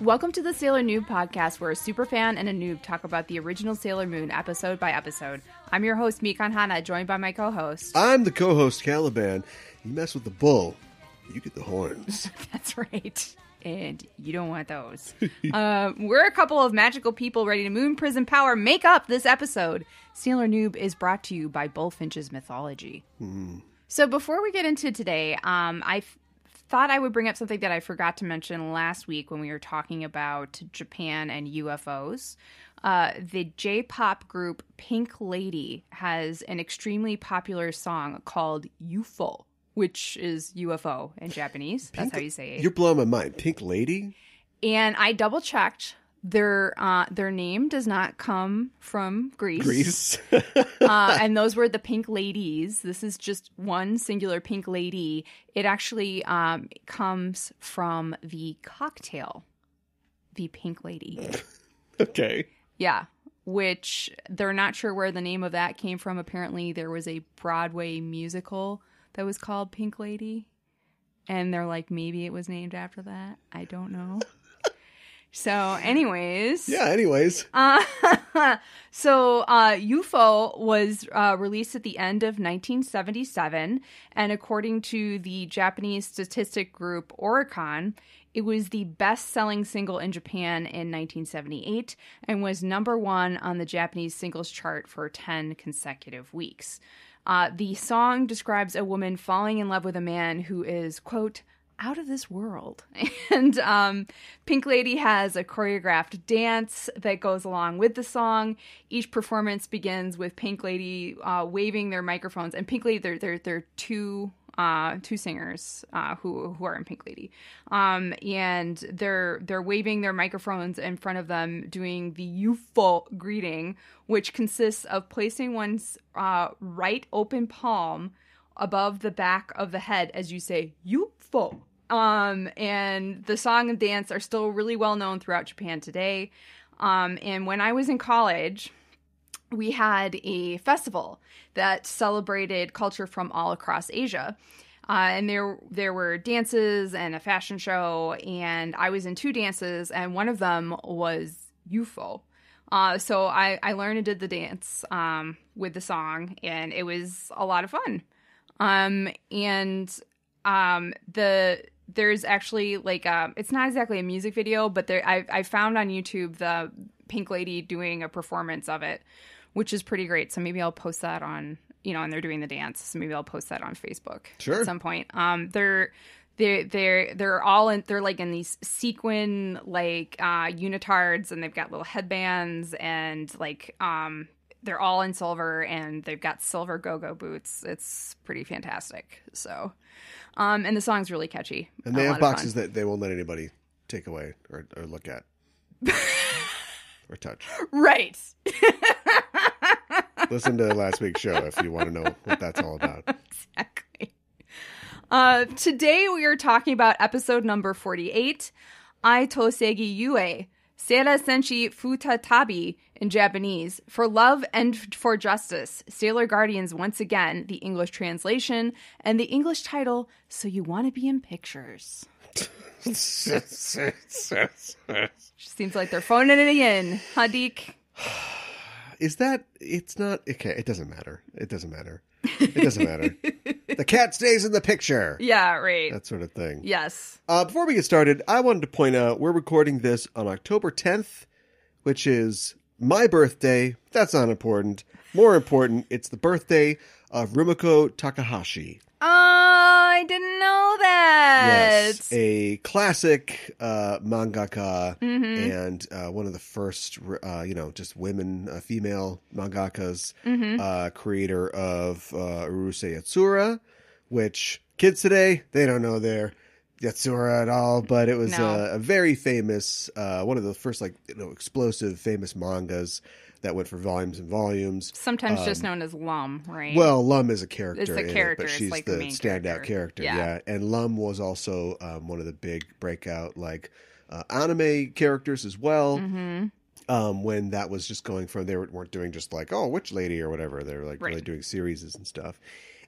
Welcome to the Sailor Noob podcast, where a superfan and a noob talk about the original Sailor Moon episode by episode. I'm your host, Mikan Hana, joined by my co-host. I'm the co-host, Caliban. You mess with the bull, you get the horns. That's right. And you don't want those. We're a couple of magical people ready to moon prison power make up this episode. Sailor Noob is brought to you by Bullfinch's Mythology. So before we get into today, I thought I would bring up something that I forgot to mention last week when we were talking about Japan and UFOs. The J-pop group Pink Lady has an extremely popular song called UFO, which is UFO in Japanese. That's how you say it. You're blowing my mind. Pink Lady? And I double-checked. Their name does not come from Greece. And those were the Pink Ladies. This is just one singular Pink Lady. It actually comes from the cocktail, the Pink Lady. Okay. Yeah, which they're not sure where the name of that came from. Apparently, there was a Broadway musical that was called Pink Lady. And they're like, maybe it was named after that. I don't know. So, anyways. Yeah, anyways. UFO was released at the end of 1977, and according to the Japanese statistic group Oricon, it was the best-selling single in Japan in 1978 and was number one on the Japanese singles chart for 10 consecutive weeks. The song describes a woman falling in love with a man who is, quote, out of this world. And Pink Lady has a choreographed dance that goes along with the song. Each performance begins with Pink Lady waving their microphones. And Pink Lady, they're two singers who are in Pink Lady. And they're waving their microphones in front of them, doing the UFO greeting, which consists of placing one's right open palm above the back of the head as you say UFO. And the song and dance are still really well known throughout Japan today. And when I was in college, we had a festival that celebrated culture from all across Asia. And there were dances and a fashion show, and I was in two dances, and one of them was UFO. So I learned and did the dance with the song, and it was a lot of fun. There's actually like it's not exactly a music video, but I found on YouTube the Pink Lady doing a performance of it, which is pretty great. So maybe I'll post that on, and they're doing the dance. So maybe I'll post that on Facebook at some point. They're like in these sequin like unitards, and they've got little headbands, and like they're all in silver, and they've got silver go-go boots. It's pretty fantastic. So, and the song's really catchy. And they have boxes that they won't let anybody take away or look at or touch. Right. Listen to last week's show if you want to know what that's all about. Exactly. Today we are talking about episode number 48, Ai Tosegi Yue, Seira Senshi Futatabi in Japanese, For Love and for Justice, Sailor Guardians once again, the English translation, and the English title, So You Want to Be in Pictures. Seems like they're phoning it in, huh, Deke? It's not, okay, it doesn't matter. It doesn't matter. The cat stays in the picture. Yeah, right. That sort of thing. Yes. Before we get started, I wanted to point out we're recording this on October 10th, which is my birthday. That's not important. More important, it's the birthday of Rumiko Takahashi. Oh, I didn't know that. Yes, a classic mangaka and one of the first, just women, female mangakas, creator of Urusei Yatsura, which kids today, they don't know their Yatsura at all, but it was a very famous, one of the first explosive famous mangas that went for volumes and volumes. Sometimes just known as Lum, right? Well, Lum is a character. It's a character. But she's like the main standout character. Yeah. And Lum was also one of the big breakout anime characters as well. When that was just going from, they weren't doing just like, oh, Witch Lady or whatever. They were really doing series and stuff.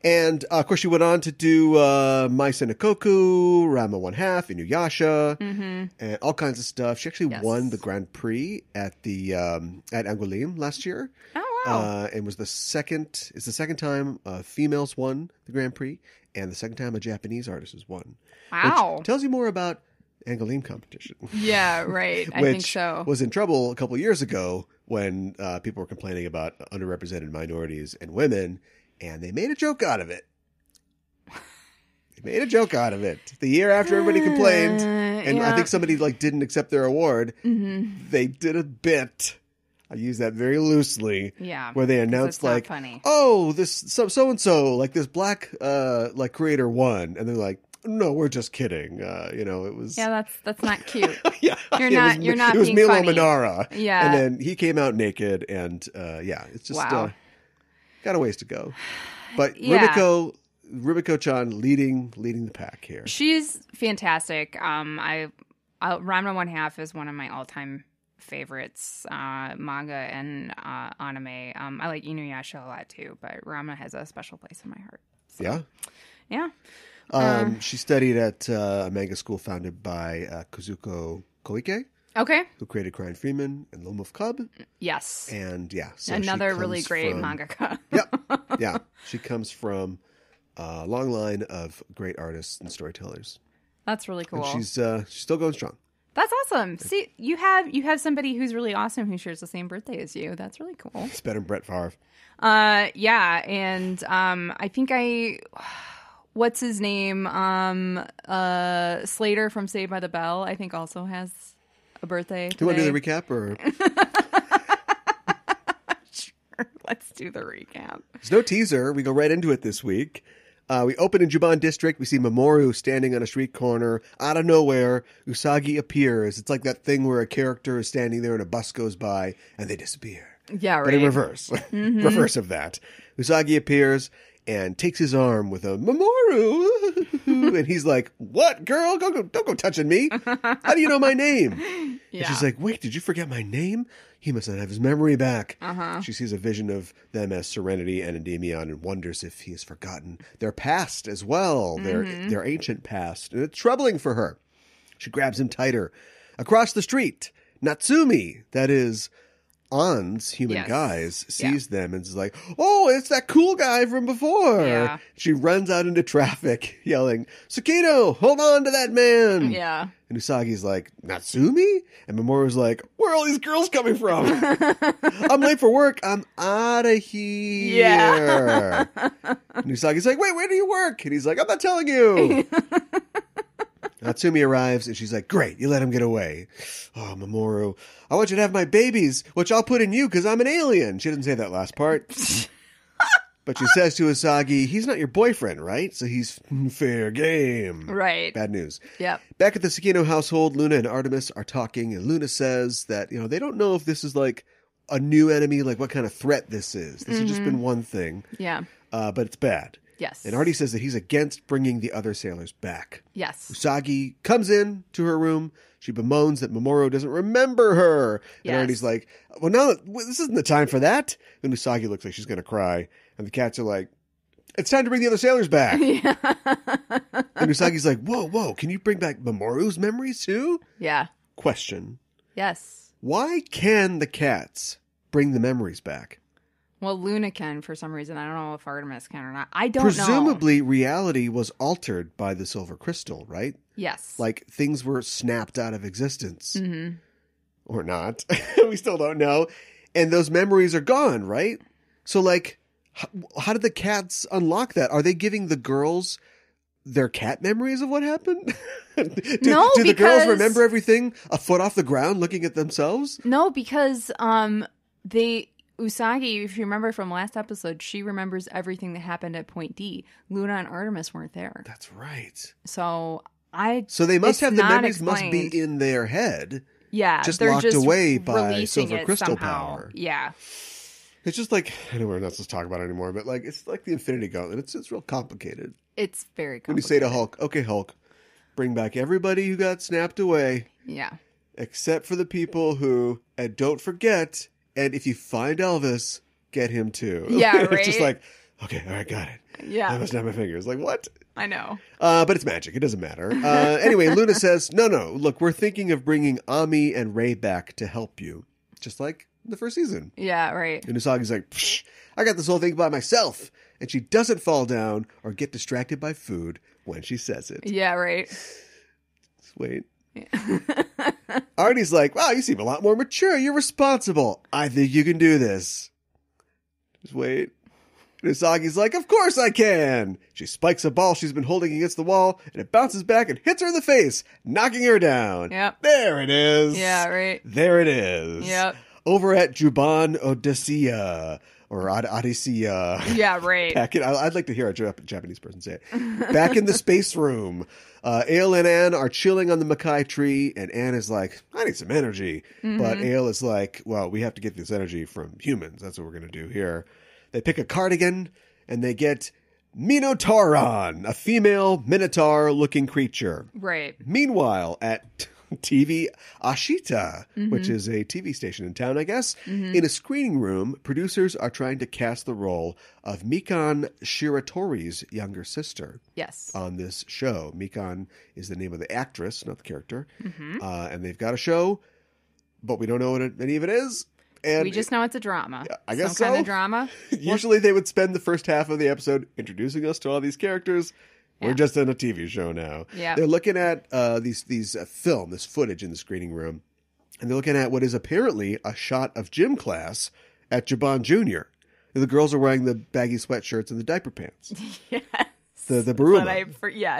And of course, she went on to do Mai Senikoku, Rama 1/2, Inuyasha, and all kinds of stuff. She actually won the Grand Prix at the at Angoulême last year. Oh wow! And was the second. It's the second time females won the Grand Prix, and the second time a Japanese artist has won. Wow! Which tells you more about Angoulême competition. Yeah, right. I think so. Was in trouble a couple of years ago when people were complaining about underrepresented minorities and women. And they made a joke out of it. The year after everybody complained, and I think somebody didn't accept their award, they did a bit. I use that very loosely. Yeah. Where they announced funny. oh, this so and so, this black creator won, and they're like, no, we're just kidding. It was. Yeah, that's not cute. Yeah, you're not. It was being Milo funny. Manara. Yeah, and then he came out naked, and it's just. Wow. Got a ways to go, but Rumiko-chan leading the pack here. She's fantastic. Ranma 1/2 is one of my all-time favorites, manga and anime. I like Inuyasha a lot too, but Ranma has a special place in my heart. So, yeah. She studied at a manga school founded by Kazuko Koike. Okay. Who created Crying Freeman and Lone Wolf Cub. Yes. And so another really great mangaka. Yep. Yeah. She comes from a long line of great artists and storytellers. That's really cool. And she's still going strong. That's awesome. See, you have somebody who's really awesome who shares the same birthday as you. That's really cool. It's better than Brett Favre. Yeah, and I think what's his name? Slater from Saved by the Bell, I think also has a birthday today. Do you want to do the recap or? Sure, let's do the recap. There's no teaser. We go right into it this week. We open in Juban District. We see Mamoru standing on a street corner. Out of nowhere, Usagi appears. It's like that thing where a character is standing there and a bus goes by and they disappear. Yeah, right. But in reverse. Reverse of that. Usagi appears and takes his arm with a Mamoru. And he's like, what, girl? Don't go touching me. How do you know my name? Yeah. And she's like, wait, did you forget my name? He must not have his memory back. Uh-huh. She sees a vision of them as Serenity and Endymion and wonders if he has forgotten their past as well, their ancient past. And it's troubling for her. She grabs him tighter. Across the street, Natsumi, that is An's human guys, sees them and is like, oh, it's that cool guy from before. Yeah. She runs out into traffic yelling, Sakino, hold on to that man. Yeah. And Usagi's like, Natsumi? And Mamoru's like, where are all these girls coming from? I'm late for work. I'm out of here. Yeah. And Usagi's like, wait, where do you work? And he's like, I'm not telling you. Natsumi arrives and she's like, great, you let him get away. Oh, Mamoru, I want you to have my babies, which I'll put in you because I'm an alien. She doesn't say that last part. But she says to Usagi, he's not your boyfriend, right? So he's fair game. Right. Bad news. Yep. Back at the Sakino household, Luna and Artemis are talking, and Luna says that, they don't know if this is like a new enemy, like what kind of threat this is. This has just been one thing. Yeah. But it's bad. Yes. And Artie says that he's against bringing the other sailors back. Yes. Usagi comes in to her room. She bemoans that Mamoru doesn't remember her. Yes. And Artie's like, well, now this isn't the time for that. And Usagi looks like she's going to cry. And the cats are like, it's time to bring the other sailors back. Yeah. And Usagi's like, whoa, can you bring back Mamoru's memories too? Yeah. Question. Yes. Why can the cats bring the memories back? Well, Luna can for some reason. I don't know if Artemis can or not. I don't Presumably, reality was altered by the silver crystal, right? Yes. Like, things were snapped out of existence. Mm-hmm. Or not. We still don't know. And those memories are gone, right? So, like, how did the cats unlock that? Are they giving the girls their cat memories of what happened? do the girls remember everything a foot off the ground looking at themselves? No, because Usagi, if you remember from last episode, she remembers everything that happened at Point D. Luna and Artemis weren't there. That's right. So they must have the memories must be in their head. Yeah, just they're locked just away by releasing silver it crystal somehow. power. Yeah. It's just like, I know we're not supposed to talk about it anymore, but like it's like the Infinity Gauntlet. It's real complicated. It's very complicated. When you say to Hulk, okay, Hulk, bring back everybody who got snapped away. Yeah. Except for the people who, and don't forget, and if you find Elvis, get him too. Yeah, right? It's just like, okay, all right, got it. Yeah. I must snap my fingers. Like, what? I know. But it's magic. It doesn't matter. Anyway, Luna says, no, look, we're thinking of bringing Ami and Ray back to help you. Just like the first season. Yeah, right. And Usagi's like, psh, I got this whole thing by myself. And she doesn't fall down or get distracted by food when she says it. Yeah, right. Just wait. Yeah. Artie's like, wow, you seem a lot more mature. You're responsible. I think you can do this. Just wait. And Usagi's like, of course I can. She spikes a ball she's been holding against the wall, and it bounces back and hits her in the face, knocking her down. Yep. There it is. Yeah, right. There it is. Yep. Over at Juban Odysseia, or Odyssea. Yeah, right. I'd like to hear a Japanese person say it. Back in the space room, Ale and Anne are chilling on the Makai tree, and Anne is like, I need some energy. Mm-hmm. But Ale is like, well, we have to get this energy from humans. That's what we're going to do here. They pick a cardigan, and they get Minotauron, a female Minotaur-looking creature. Right. Meanwhile, at TV Ashita, which is a TV station in town, I guess, in a screening room, producers are trying to cast the role of Mikan Shiratori's younger sister. Yes. On this show. Mikan is the name of the actress, not the character. And they've got a show, but we don't know what any of it is. And we just know it's a drama. Yeah, I guess Some kind of drama. Usually they would spend the first half of the episode introducing us to all these characters. We're just in a TV show now. Yeah. They're looking at this footage in the screening room, and they're looking at what is apparently a shot of gym class at Juban Jr. The girls are wearing the baggy sweatshirts and the diaper pants. Yes. The Bruma.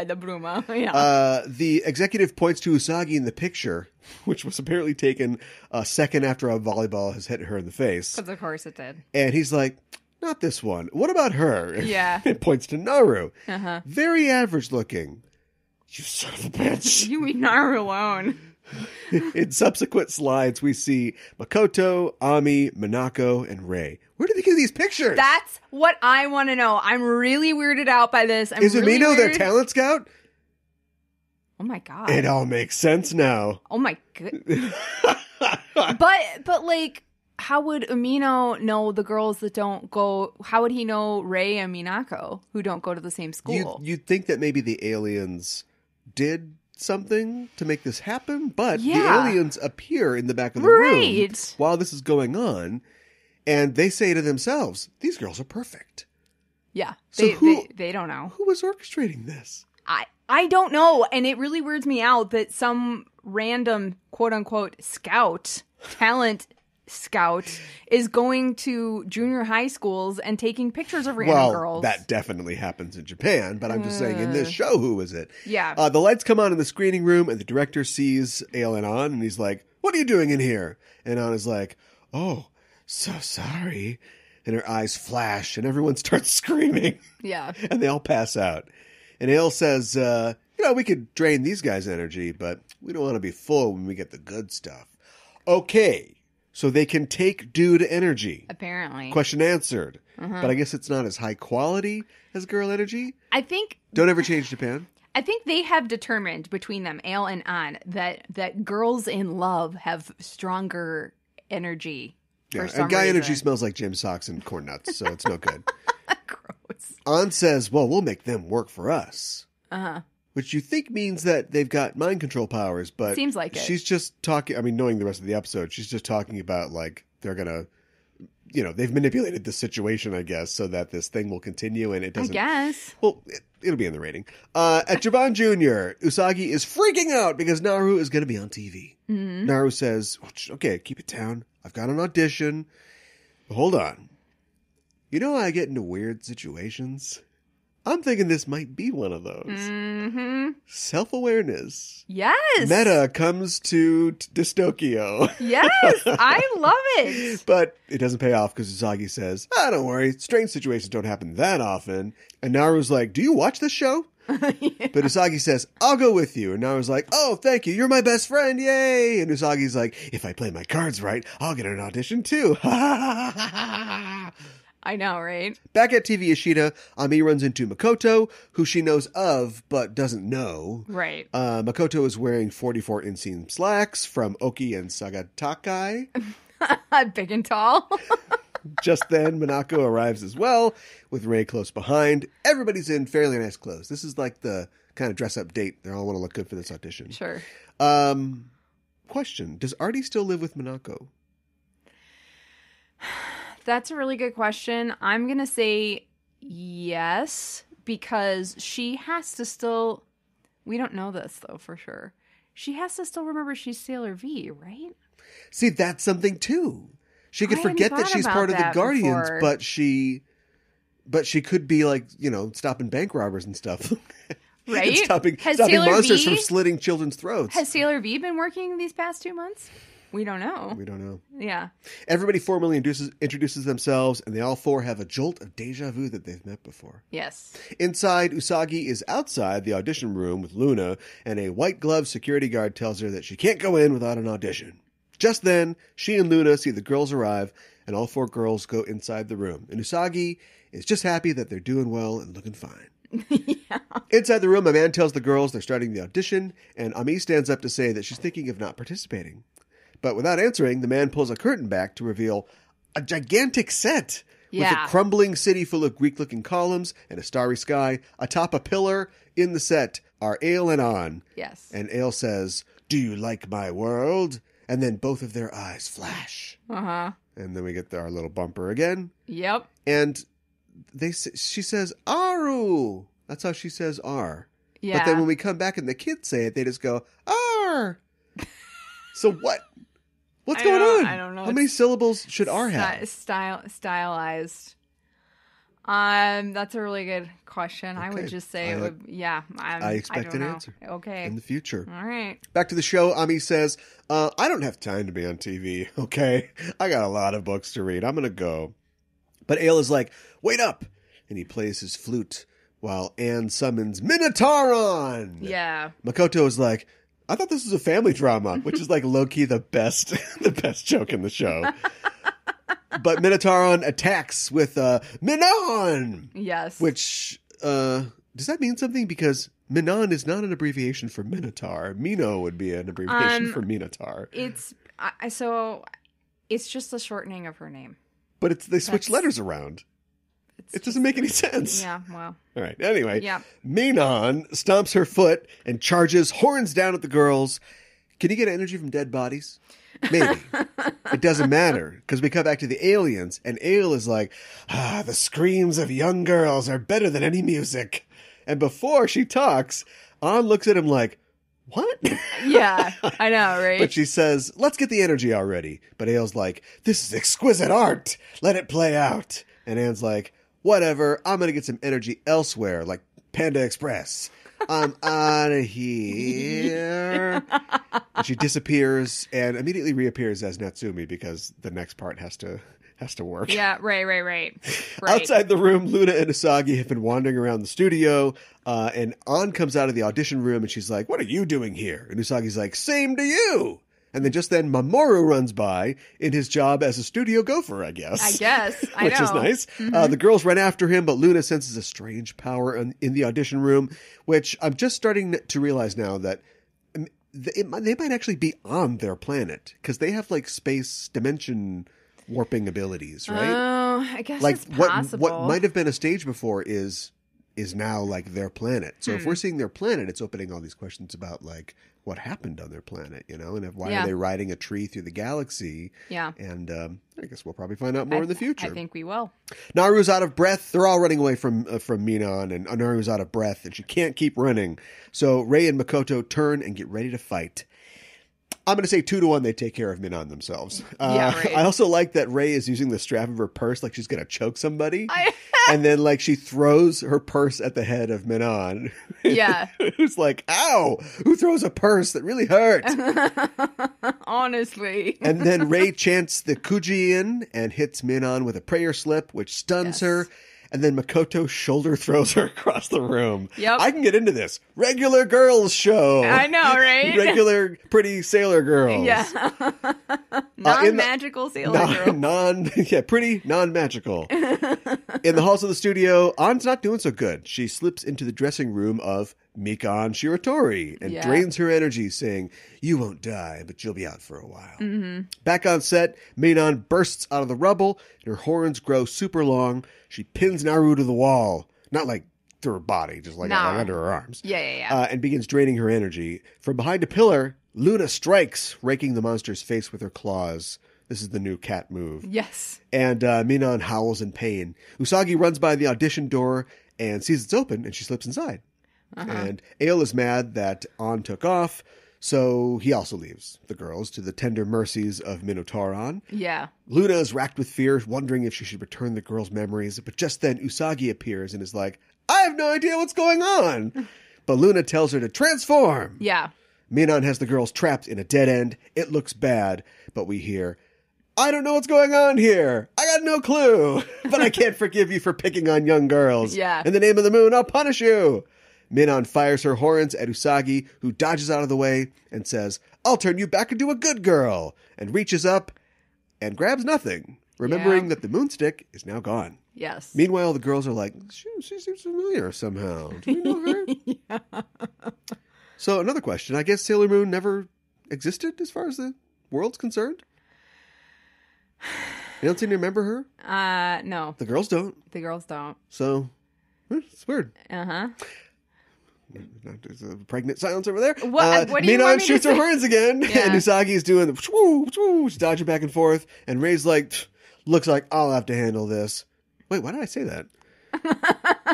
The Bruma. Yeah. The executive points to Usagi in the picture, which was apparently taken a second after a volleyball has hit her in the face. Because of course it did. And he's like, not this one. What about her? Yeah. It points to Naru. Uh-huh. Very average looking. You son of a bitch. You leave Naru alone. In subsequent slides, we see Makoto, Ami, Minako, and Rei. Where did they get these pictures? That's what I want to know. I'm really weirded out by this. Is Umino their talent scout? Oh my god. It all makes sense now. Oh my god. but like, how would Umino know the girls that don't go? How would he know Rei and Minako who don't go to the same school? You'd think that maybe the aliens did something to make this happen, but the aliens appear in the back of the room while this is going on, and they say to themselves, these girls are perfect. Yeah. So they don't know. Who was orchestrating this? I don't know, and it really weirds me out that some random quote-unquote talent scout is going to junior high schools and taking pictures of random girls. That definitely happens in Japan, but I'm just saying in this show, who is it? Yeah. The lights come on in the screening room, and the director sees Ale and An, and he's like, what are you doing in here? And An is like, oh, so sorry. And her eyes flash, and everyone starts screaming. Yeah. And they all pass out. And Ale says, we could drain these guys' energy, but we don't want to be full when we get the good stuff. Okay. So they can take dude energy. Apparently. Question answered. But I guess it's not as high quality as girl energy. I think... Don't ever change Japan. I think they have determined between them, Ale and An, that girls in love have stronger energy for some and guy reason. energy smells like gym socks and corn nuts, so it's no good. Gross. An says, well, we'll make them work for us. Uh-huh. Which you think means that they've got mind control powers, but seems like it. She's just talking, knowing the rest of the episode, she's just talking about, like, they're going to, they've manipulated the situation, I guess, so that this thing will continue and it doesn't. I guess. Well, it'll be in the rating. At Juban Jr., Usagi is freaking out because Naru is going to be on TV. Mm-hmm. Naru says, okay, keep it down. I've got an audition. But hold on. You know how I get into weird situations? I'm thinking this might be one of those. Mm-hmm. Self-awareness. Yes. Meta comes to Dystopia. Yes, I love it. But it doesn't pay off because Usagi says, don't worry, strange situations don't happen that often. And Naru's like, do you watch this show? Yeah. But Usagi says, I'll go with you. And Naru's like, oh, thank you. You're my best friend. Yay. And Usagi's like, if I play my cards right, I'll get an audition too. I know, right? Back at TV Ishida, Ami runs into Makoto, who she knows of but doesn't know. Right. Makoto is wearing 44 inseam slacks from Oki and Sagatakai. Big and tall. Just then, Minako arrives as well, with Rei close behind. Everybody's in fairly nice clothes. This is like the kind of dress-up date. They all want to look good for this audition. Sure. Question. Does Artie still live with Minako? That's a really good question. I'm going to say yes, because she has to still... We don't know this, though, for sure. She has to still remember she's Sailor V, right? See, that's something, too. She could forget that she's part of the Guardians, but she could be like, stopping bank robbers and stuff. Right? And stopping Sailor monsters V, from slitting children's throats. Has Sailor V been working these past 2 months? We don't know. Yeah. Everybody formally introduces themselves, and they all four have a jolt of deja vu that they've met before. Yes. Inside, Usagi is outside the audition room with Luna, and a white-gloved security guard tells her that she can't go in without an audition. Just then, she and Luna see the girls arrive, and all four girls go inside the room. And Usagi is just happy that they're doing well and looking fine. Yeah. Inside the room, a man tells the girls they're starting the audition, and Ami stands up to say that she's thinking of not participating. But without answering, the man pulls a curtain back to reveal a gigantic set with a crumbling city full of Greek-looking columns and a starry sky. Atop a pillar in the set are Ale and An. Yes. And Ale says, "Do you like my world?" And then both of their eyes flash. Uh-huh. And then we get our little bumper again. Yep. And she says, Aru. That's how she says R. Yeah. But then when we come back and the kids say it, they just go, R. So what? What's going on? I don't know. How many syllables should R have? Stylized. That's a really good question. Okay. I would just say it would. Yeah, I expect an answer. Okay. In the future. All right. Back to the show. Ami says, I don't have time to be on TV. Okay. I got a lot of books to read. I'm going to go. But Ale is like, wait up. And he plays his flute while Anne summons Minotauron. Yeah. Makoto is like, I thought this was a family drama, which is like low-key the best joke in the show. But Minotauron attacks with Minon. Yes. Which, does that mean something? Because Minon is not an abbreviation for Minotaur. Mino would be an abbreviation for Minotaur. It's just a shortening of her name. But they switch letters around. It doesn't make any sense. Yeah, well. All right. Anyway, yeah. Minon stomps her foot and charges horns down at the girls. Can you get energy from dead bodies? Maybe. It doesn't matter, because we come back to the aliens, and Ale is like, the screams of young girls are better than any music. And before she talks, An looks at him like, what? Yeah, I know, right? But she says, let's get the energy already. But Ale's like, this is exquisite art. Let it play out. And Anne's like, whatever, I'm going to get some energy elsewhere, like Panda Express. I'm out of here. And she disappears and immediately reappears as Natsumi because the next part has to work. Yeah, right. Outside the room, Luna and Usagi have been wandering around the studio, and An comes out of the audition room and she's like, what are you doing here? And Usagi's like, same to you. And then just then Mamoru runs by in his job as a studio gopher, I guess. I which know. is nice. Mm-hmm. The girls run after him, but Luna senses a strange power in the audition room, which I'm just starting to realize now that they might actually be on their planet because they have like space dimension warping abilities, right? Oh, I guess like it's possible. What might have been a stage before is now like their planet. So if we're seeing their planet, it's opening all these questions about like what happened on their planet, and why are they riding a tree through the galaxy? Yeah. And I guess we'll probably find out more in the future. I think we will. Naru's out of breath. They're all running away from Minon, and Naru's out of breath, and she can't keep running. So Rei and Makoto turn and get ready to fight. I'm going to say 2-1, they take care of Minon themselves. Right. I also like that Rei is using the strap of her purse like she's going to choke somebody. And then like she throws her purse at the head of Minon. Yeah. Who's like, ow, who throws a purse that really hurt? Honestly. And then Rei chants the Kuji-in and hits Minon with a prayer slip, which stuns her. and then Makoto shoulder throws her across the room. Yep. I can get into this. Regular girls show. I know, right? Regular pretty sailor girls. Yeah. Non-magical sailor girl. Pretty non-magical. In the halls of the studio, An's not doing so good. She slips into the dressing room of Mikan Shiratori and drains her energy, saying, "You won't die, but you'll be out for a while." Mm-hmm. Back on set, Minon bursts out of the rubble, and her horns grow super long. She pins Naru to the wall. Not like through her body, just like under her arms. Yeah. And begins draining her energy. From behind a pillar, Luna strikes, raking the monster's face with her claws. This is the new cat move. Yes. And Minon howls in pain. Usagi runs by the audition door and sees it's open, and she slips inside. And Ale is mad that An took off, so he also leaves the girls to the tender mercies of Minotauron. Yeah. Luna is racked with fear, wondering if she should return the girls' memories, but just then Usagi appears and is like, "I have no idea what's going on!" But Luna tells her to transform. Yeah. Minon has the girls trapped in a dead end. It looks bad, but we hear, "I don't know what's going on here. I got no clue, but I can't forgive you for picking on young girls. Yeah. In the name of the moon, I'll punish you." Minon fires her horns at Usagi, who dodges out of the way and says, "I'll turn you back into a good girl," and reaches up and grabs nothing, remembering that the moonstick is now gone. Yes. Meanwhile, the girls are like, she seems familiar somehow. Do we know her? Yeah. So another question. I guess Sailor Moon never existed as far as the world's concerned? You don't seem to remember her? No. The girls don't. The girls don't. So, it's weird. Uh-huh. There's a pregnant silence over there. What do you Minon want me to shoots her say? horns again, and Usagi's doing the whoo, whoo, she's dodging back and forth, and Ray's like, looks like I'll have to handle this. Wait, why did I say that?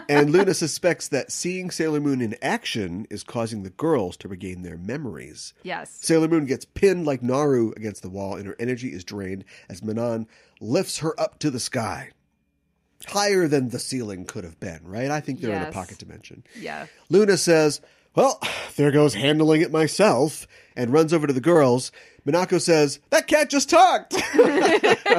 And Luna suspects that seeing Sailor Moon in action is causing the girls to regain their memories. Yes. Sailor Moon gets pinned like Naru against the wall, and her energy is drained as Minon lifts her up to the sky. Higher than the ceiling could have been, right? I think they're in a pocket dimension. Yeah. Luna says, "Well, there goes handling it myself," and runs over to the girls. Minako says, "That cat just talked." I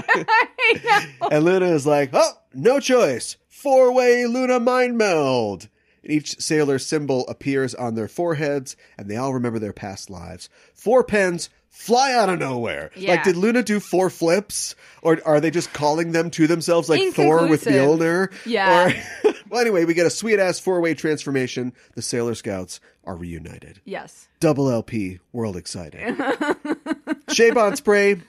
know. And Luna is like, "Oh, no choice. 4-way Luna mind meld." Each sailor symbol appears on their foreheads, and they all remember their past lives. 4 pens fly out of nowhere. Yeah. Like, did Luna do 4 flips? Or are they just calling them to themselves like Thor with Mjolnir? Yeah. Or, well, anyway, we get a sweet-ass 4-way transformation. The Sailor Scouts are reunited. Yes. Double LP, world excited. Shaybon Spray,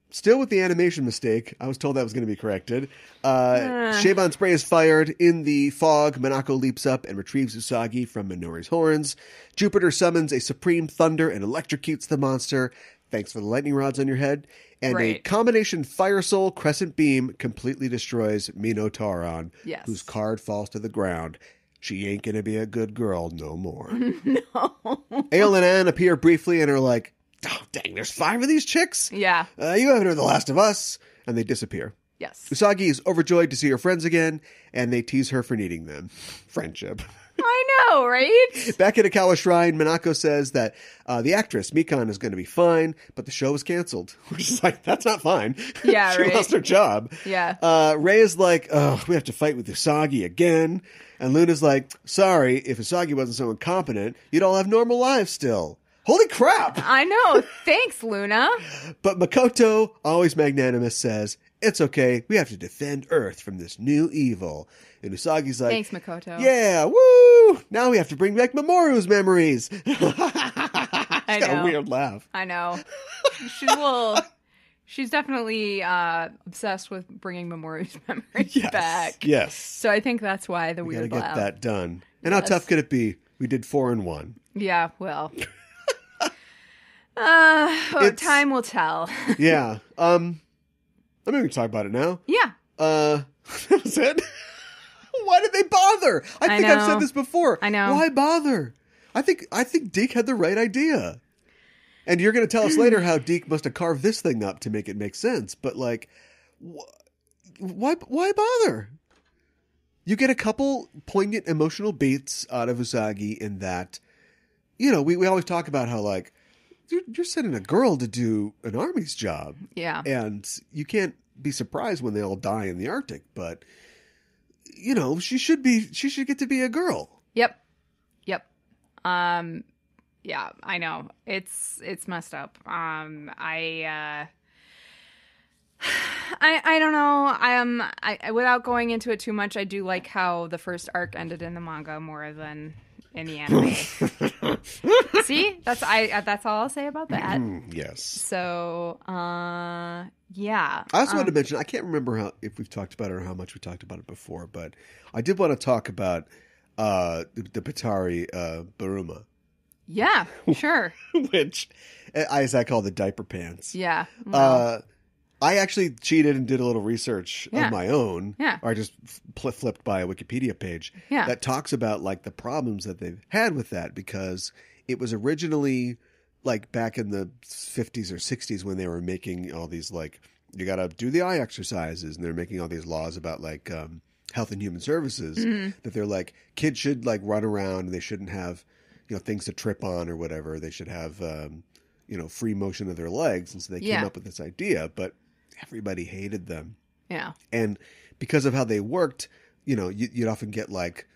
still with the animation mistake. I was told that was going to be corrected. Shaybon Spray is fired. In the fog, Minako leaps up and retrieves Usagi from Minori's horns. Jupiter summons a supreme thunder and electrocutes the monster. Thanks for the lightning rods on your head. And a combination Fire Soul Crescent Beam completely destroys Minotauron, whose card falls to the ground. She ain't going to be a good girl no more. No. Ale and Anne appear briefly and are like, "Oh, dang, there's 5 of these chicks? Yeah. You haven't heard The Last of Us." And they disappear. Yes. Usagi is overjoyed to see her friends again, and they tease her for needing them. Friendship. I know, right? Back at Akawa Shrine, Minako says that the actress, Mikan, is going to be fine, but the show was canceled. Which is like, that's not fine. Yeah, she lost her job. Yeah. Ray is like, "Oh, we have to fight with Usagi again." And Luna's like, "Sorry, if Usagi wasn't so incompetent, you'd all have normal lives still." Holy crap! I know. Thanks, Luna. But Makoto, always magnanimous, says, "It's okay. We have to defend Earth from this new evil." And Usagi's like, "Thanks, Makoto." "Yeah, woo! Now we have to bring back Mamoru's memories." I know. Got a weird laugh. I know. She's definitely obsessed with bringing Mamoru's memories back. Yes. So I think that's why the weird Gotta laugh. get that done. And how tough could it be? We did 4 in 1. Yeah, well. Time will tell. Yeah. I mean, we can talk about it now. Yeah. That's it. Why did they bother? I think I've said this before. I know. Why bother? I think Deke had the right idea. And you're going to tell us later how Deke must have carved this thing up to make it make sense. But like, why bother? You get a couple poignant emotional beats out of Usagi in that, you know, we always talk about how like, you're sending a girl to do an army's job. Yeah. And you can't be surprised when they all die in the Arctic. But she should get to be a girl. Yep. Yeah, I know. It's messed up. I don't know. I without going into it too much, I do like how the first arc ended in the manga more than in the anime. See? That's all I'll say about that. Yes. So, yeah. I also wanted to mention, I can't remember if we've talked about it or how much we talked about it before, but I did want to talk about the Batari Baruma. Yeah, sure. Which, as I call the diaper pants. Yeah. Well. I actually cheated and did a little research of my own. Yeah. Or I just flipped by a Wikipedia page that talks about like the problems that they've had with that, because it was originally like back in the 50s or 60s when they were making all these like, you got to do the eye exercises, and they're making all these laws about like Health and Human Services that they're like, kids should like run around and they shouldn't have, things to trip on or whatever. They should have, free motion of their legs. And so they came up with this idea, but everybody hated them. Yeah. And because of how they worked, you'd often get like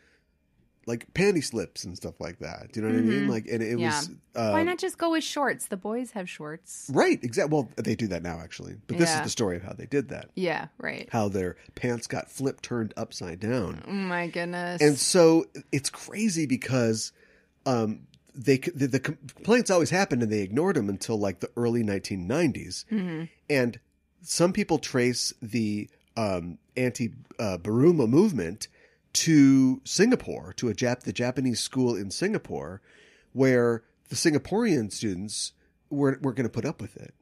panty slips and stuff like that. Do you know what I mean? Like, and it was... why not just go with shorts? The boys have shorts. Right, exactly. Well, they do that now, actually. But this is the story of how they did that. Yeah, right. How their pants got turned upside down. Oh, my goodness. And so it's crazy because the complaints always happened and they ignored them until like the early 1990s. And some people trace the anti-Baruma movement to Singapore, to the Japanese school in Singapore, where the Singaporean students weren't going to put up with it.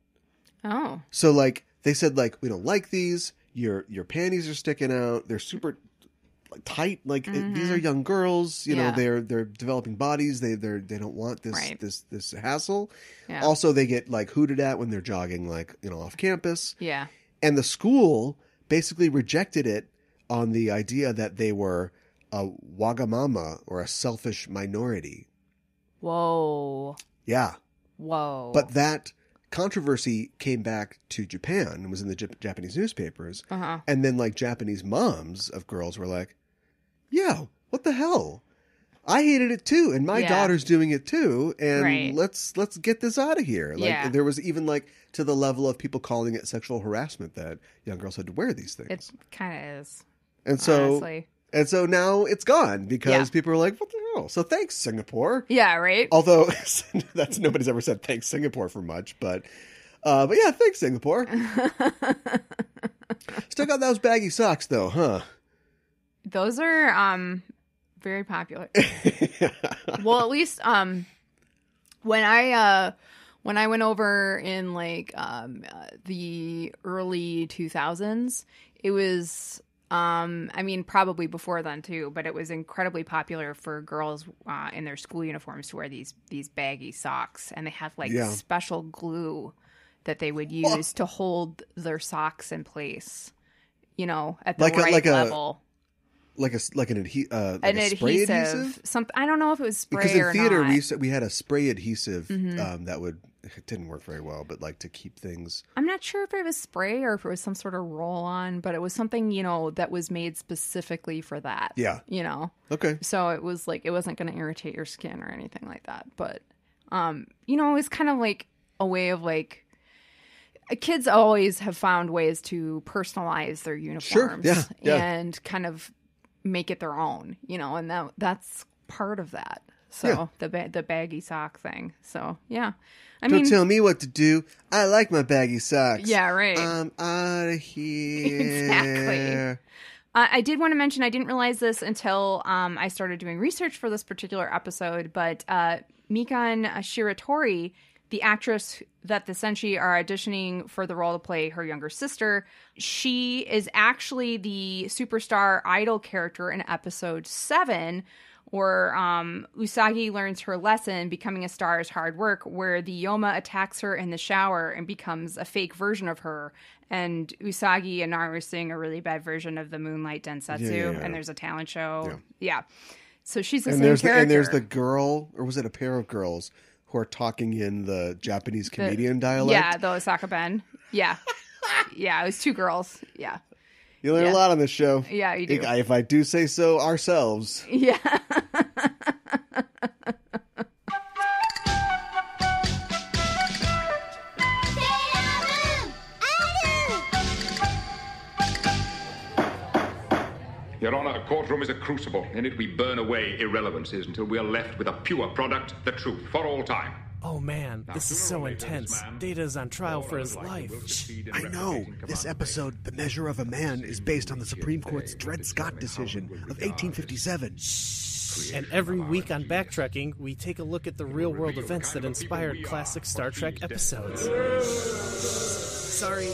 Oh. So like they said, like, we don't like these. Your panties are sticking out. They're super tight. Like these are young girls. They're developing bodies. They don't want this hassle. Yeah. Also, they get like hooted at when they're jogging, like off campus. Yeah. And the school basically rejected it on the idea that they were a wagamama or a selfish minority. Whoa. Yeah. Whoa. But that controversy came back to Japan and was in the Japanese newspapers. And then like Japanese moms of girls were like, yeah, what the hell? I hated it too. And my daughter's doing it too. And let's get this out of here. Like there was even like to the level of people calling it sexual harassment that young girls had to wear these things. It kind of is. And so, honestly. And so now it's gone because people are like, what the hell? So thanks, Singapore. Yeah, right. Although nobody's ever said thanks, Singapore, for much, but yeah, thanks, Singapore. Still got those baggy socks though, huh? Those are very popular. Well, at least when I went over in like the early 2000s, it was probably before then too, but it was incredibly popular for girls in their school uniforms to wear these baggy socks, and they have like special glue that they would use to hold their socks in place, at the right level. Like an spray adhesive? I don't know if it was spray because in or theater not. we had a spray adhesive it didn't work very well, but like to keep things. I'm not sure if it was spray or if it was some sort of roll on, but it was something, that was made specifically for that. Yeah. Okay. So it was like, it wasn't going to irritate your skin or anything like that. But, it was kind of like a way of like, kids always have found ways to personalize their uniforms and kind of make it their own, and that's part of that. So the baggy sock thing. So yeah, Don't tell me what to do. I like my baggy socks. Yeah, right. I'm out of here. Exactly. I did want to mention, I didn't realize this until I started doing research for this particular episode, but Mikan Shiratori, the actress that the Senshi are auditioning for the role to play her younger sister, she is actually the superstar idol character in episode 7, where Usagi learns her lesson, becoming a star is hard work, where the Yoma attacks her in the shower and becomes a fake version of her. And Usagi and Naru sing a really bad version of the Moonlight Densetsu, and there's a talent show. Yeah. So she's the same character. And there's the girl, or was it a pair of girls, who are talking in the Japanese comedian dialect? Yeah, the Osaka Ben. Yeah. Yeah, it was two girls. Yeah. You learn a lot on this show. Yeah, you do. If I do say so ourselves. Yeah. Your Honor, a courtroom is a crucible. In it we burn away irrelevancies until we are left with a pure product, the truth, for all time. Oh man, this is so intense. Data's on trial for his life. I know. This episode, The Measure of a Man, is based on the Supreme Court's Dred Scott decision of 1857. And every week on Backtracking, we take a look at the real-world events that inspired classic Star Trek episodes. Sorry.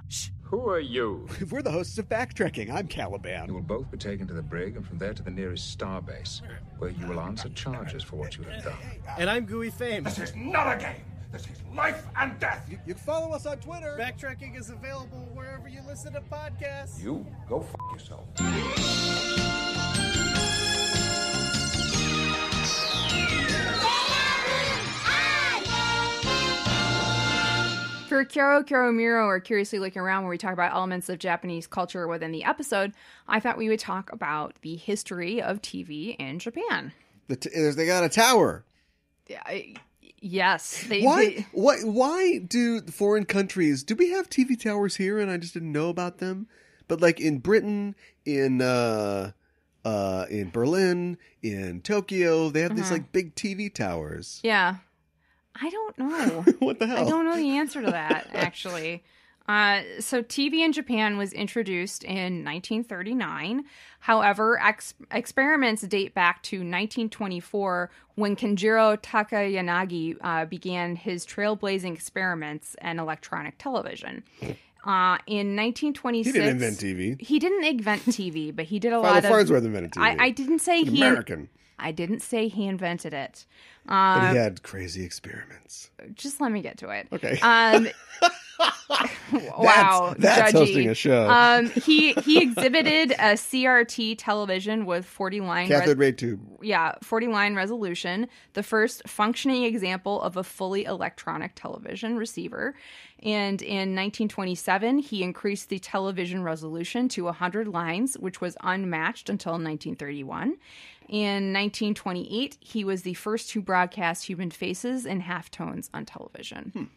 Shh. Who are you? We're the hosts of Backtracking. I'm Caliban. You will both be taken to the brig and from there to the nearest starbase, where you will answer charges for what you have done. And I'm Gooey Fame. This is not a game. This is life and death. You can follow us on Twitter. Backtracking is available wherever you listen to podcasts. You go f*** yourself. For Kyoro Kyoro Miro, or Curiously Looking Around, where we talk about elements of Japanese culture within the episode, I thought we would talk about the history of TV in Japan. They got a tower. Yes. Why do foreign countries... Do we have TV towers here and I just didn't know about them? But like in Britain, in Berlin, in Tokyo, they have these like big TV towers. Yeah. I don't know. What the hell? I don't know the answer to that, actually. So TV in Japan was introduced in 1939. However, experiments date back to 1924 when Kenjiro Takayanagi began his trailblazing experiments in electronic television. In 1926... He didn't invent TV. He didn't invent TV, but he did a lot of... Farnsworth invented TV. I didn't say he... American. I didn't say he invented it. But he had crazy experiments. Just let me get to it. Okay. Wow, that's judgy. Hosting a show. He exhibited a CRT television with 40-line cathode ray tube. 40-line resolution, the first functioning example of a fully electronic television receiver. And in 1927, he increased the television resolution to 100 lines, which was unmatched until 1931. In 1928, he was the first to broadcast human faces in halftones on television.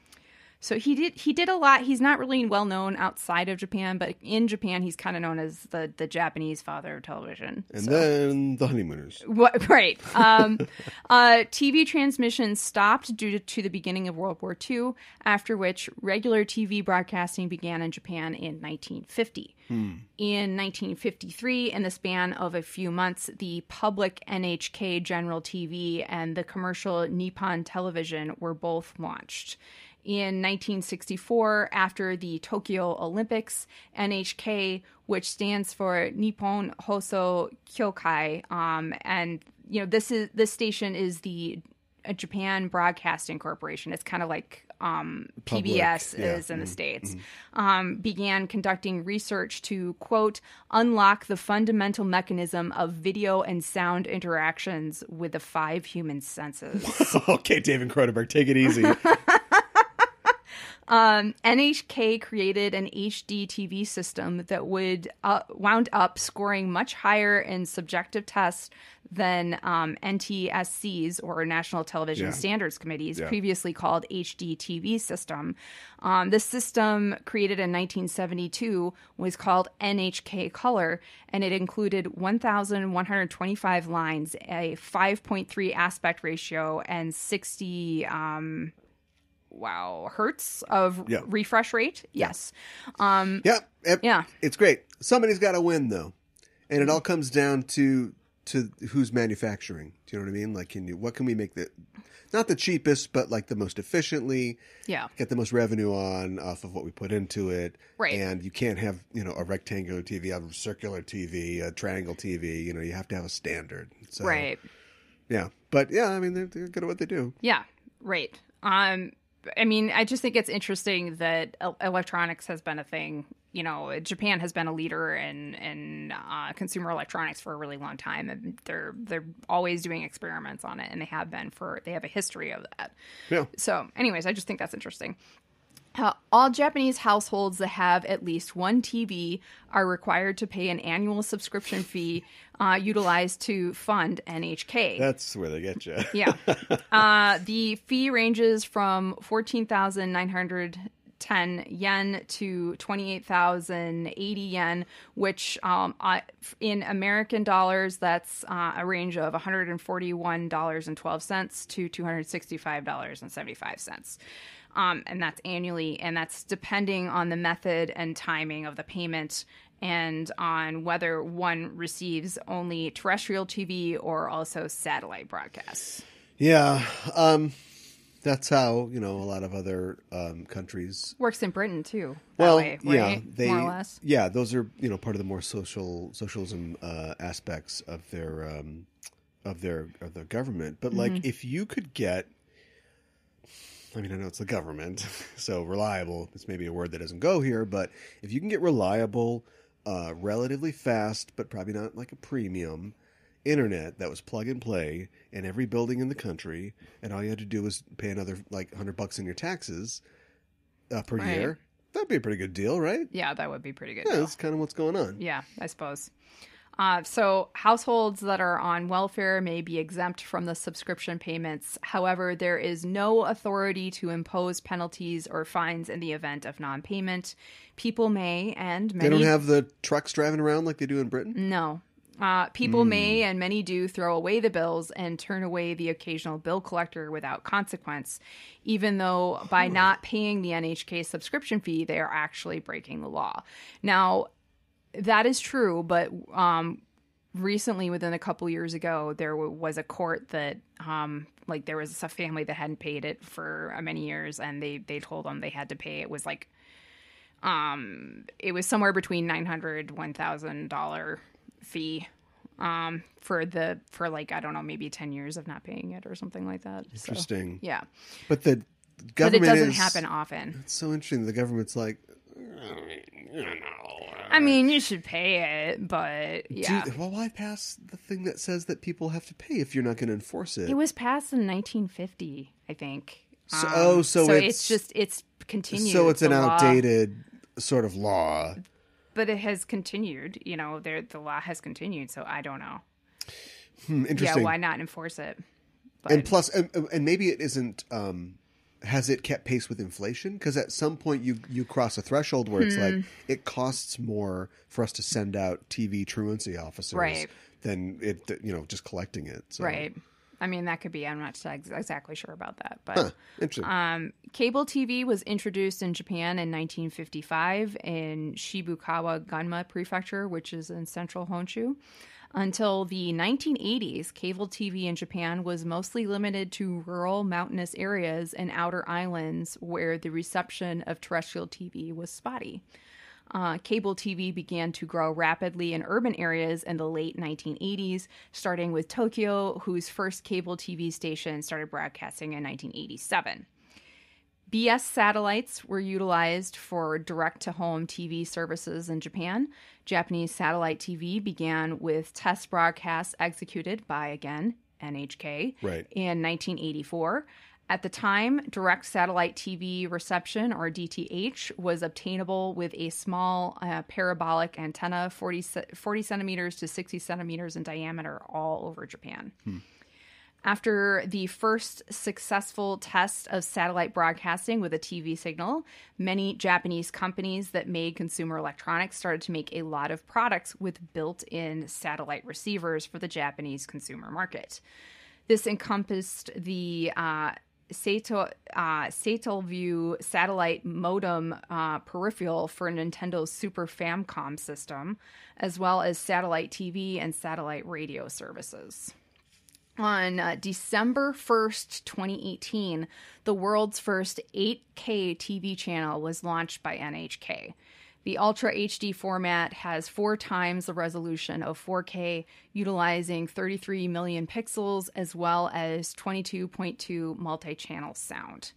So he did a lot. He's not really well known outside of Japan, but in Japan, he's kind of known as the Japanese father of television. And then the honeymooners. Right. TV transmissions stopped due to the beginning of World War II, after which regular TV broadcasting began in Japan in 1950. In 1953, in the span of a few months, the public NHK General TV and the commercial Nippon Television were both launched. In 1964, after the Tokyo Olympics, NHK, which stands for Nippon Hoso Kyokai, and this station is the Japan Broadcasting Corporation. It's kind of like PBS is in the States. Began conducting research to, quote, unlock the fundamental mechanism of video and sound interactions with the 5 human senses. Okay, David Cronenberg, take it easy. NHK created an HD TV system that would wound up scoring much higher in subjective tests than NTSC's, or National Television Standards Committee's, previously called HD TV system. This system, created in 1972, was called NHK Color, and it included 1,125 lines, a 5.3 aspect ratio, and 60... hertz of refresh rate. Yes. It's great. Somebody's got to win, though, and it all comes down to who's manufacturing. Do you know what I mean? Like, what can we make not the cheapest, but like the most efficiently? Yeah. Get the most revenue off of what we put into it. Right. And you can't have a rectangular TV, a circular TV, a triangle TV. You have to have a standard. So, right. Yeah. But I mean, they're good at what they do. Yeah. Right. I mean, I just think it's interesting that electronics has been a thing. Japan has been a leader in consumer electronics for a really long time, and they're always doing experiments on it, and they have a history of that. Yeah. So, anyways, I just think that's interesting. All Japanese households that have at least one TV are required to pay an annual subscription fee utilized to fund NHK. That's where they get you. Yeah. The fee ranges from 14,910 yen to 28,080 yen, which in American dollars, that's a range of $141.12 to $265.75. And that's annually, and that's depending on the method and timing of the payment and on whether one receives only terrestrial TV or also satellite broadcasts. Yeah. That's how, a lot of other countries. Works in Britain, too. Well, way, right? More or less. Yeah, those are, part of the more socialism aspects of their government. But, if you could get, I know it's the government, so reliable is maybe a word that doesn't go here, but if you can get reliable, relatively fast, but probably not like a premium internet that was plug and play in every building in the country, and all you had to do was pay another $100 in your taxes per year, that'd be a pretty good deal, right? Yeah, that would be pretty good. Yeah, that's kind of what's going on. Yeah, I suppose. So households that are on welfare may be exempt from the subscription payments. However, there is no authority to impose penalties or fines in the event of non-payment. People may, and many... They don't have the trucks driving around like they do in Britain? No. People may, and many do, throw away the bills and turn away the occasional bill collector without consequence, even though by not paying the NHK subscription fee, they are actually breaking the law. Now, that is true, but recently, within a couple years ago, there was a court that, there was a family that hadn't paid it for many years, and they told them they had to pay. It was it was somewhere between $900 $1,000 fee for I don't know, maybe 10 years of not paying it or something like that. Interesting. So, yeah, but the government but it doesn't happen often. It's so interesting. The government's like, you should pay it, but yeah. Why pass the thing that says that people have to pay if you're not going to enforce it? It was passed in 1950, I think. So it's continued. So it's an outdated sort of law. But it has continued. The law has continued, so I don't know. Interesting. Yeah, why not enforce it? But... And plus, and maybe it isn't... has it kept pace with inflation? Because at some point you cross a threshold where it's like it costs more for us to send out TV truancy officers than it, just collecting it. So. Right. That could be. I'm not exactly sure about that, but interesting. Cable TV was introduced in Japan in 1955 in Shibukawa Gunma Prefecture, which is in central Honshu. Until the 1980s, cable TV in Japan was mostly limited to rural mountainous areas and outer islands where the reception of terrestrial TV was spotty. Cable TV began to grow rapidly in urban areas in the late 1980s, starting with Tokyo, whose first cable TV station started broadcasting in 1987. BS satellites were utilized for direct-to-home TV services in Japan. Japanese satellite TV began with test broadcasts executed by, again, NHK in 1984. At the time, direct satellite TV reception, or DTH, was obtainable with a small parabolic antenna, 40 centimeters to 60 centimeters in diameter, all over Japan. After the first successful test of satellite broadcasting with a TV signal, many Japanese companies that made consumer electronics started to make a lot of products with built-in satellite receivers for the Japanese consumer market. This encompassed the Satelview satellite modem peripheral for Nintendo's Super Famicom system, as well as satellite TV and satellite radio services. On December 1st, 2018, the world's first 8K TV channel was launched by NHK. The Ultra HD format has 4 times the resolution of 4K, utilizing 33 million pixels as well as 22.2 multi-channel sound.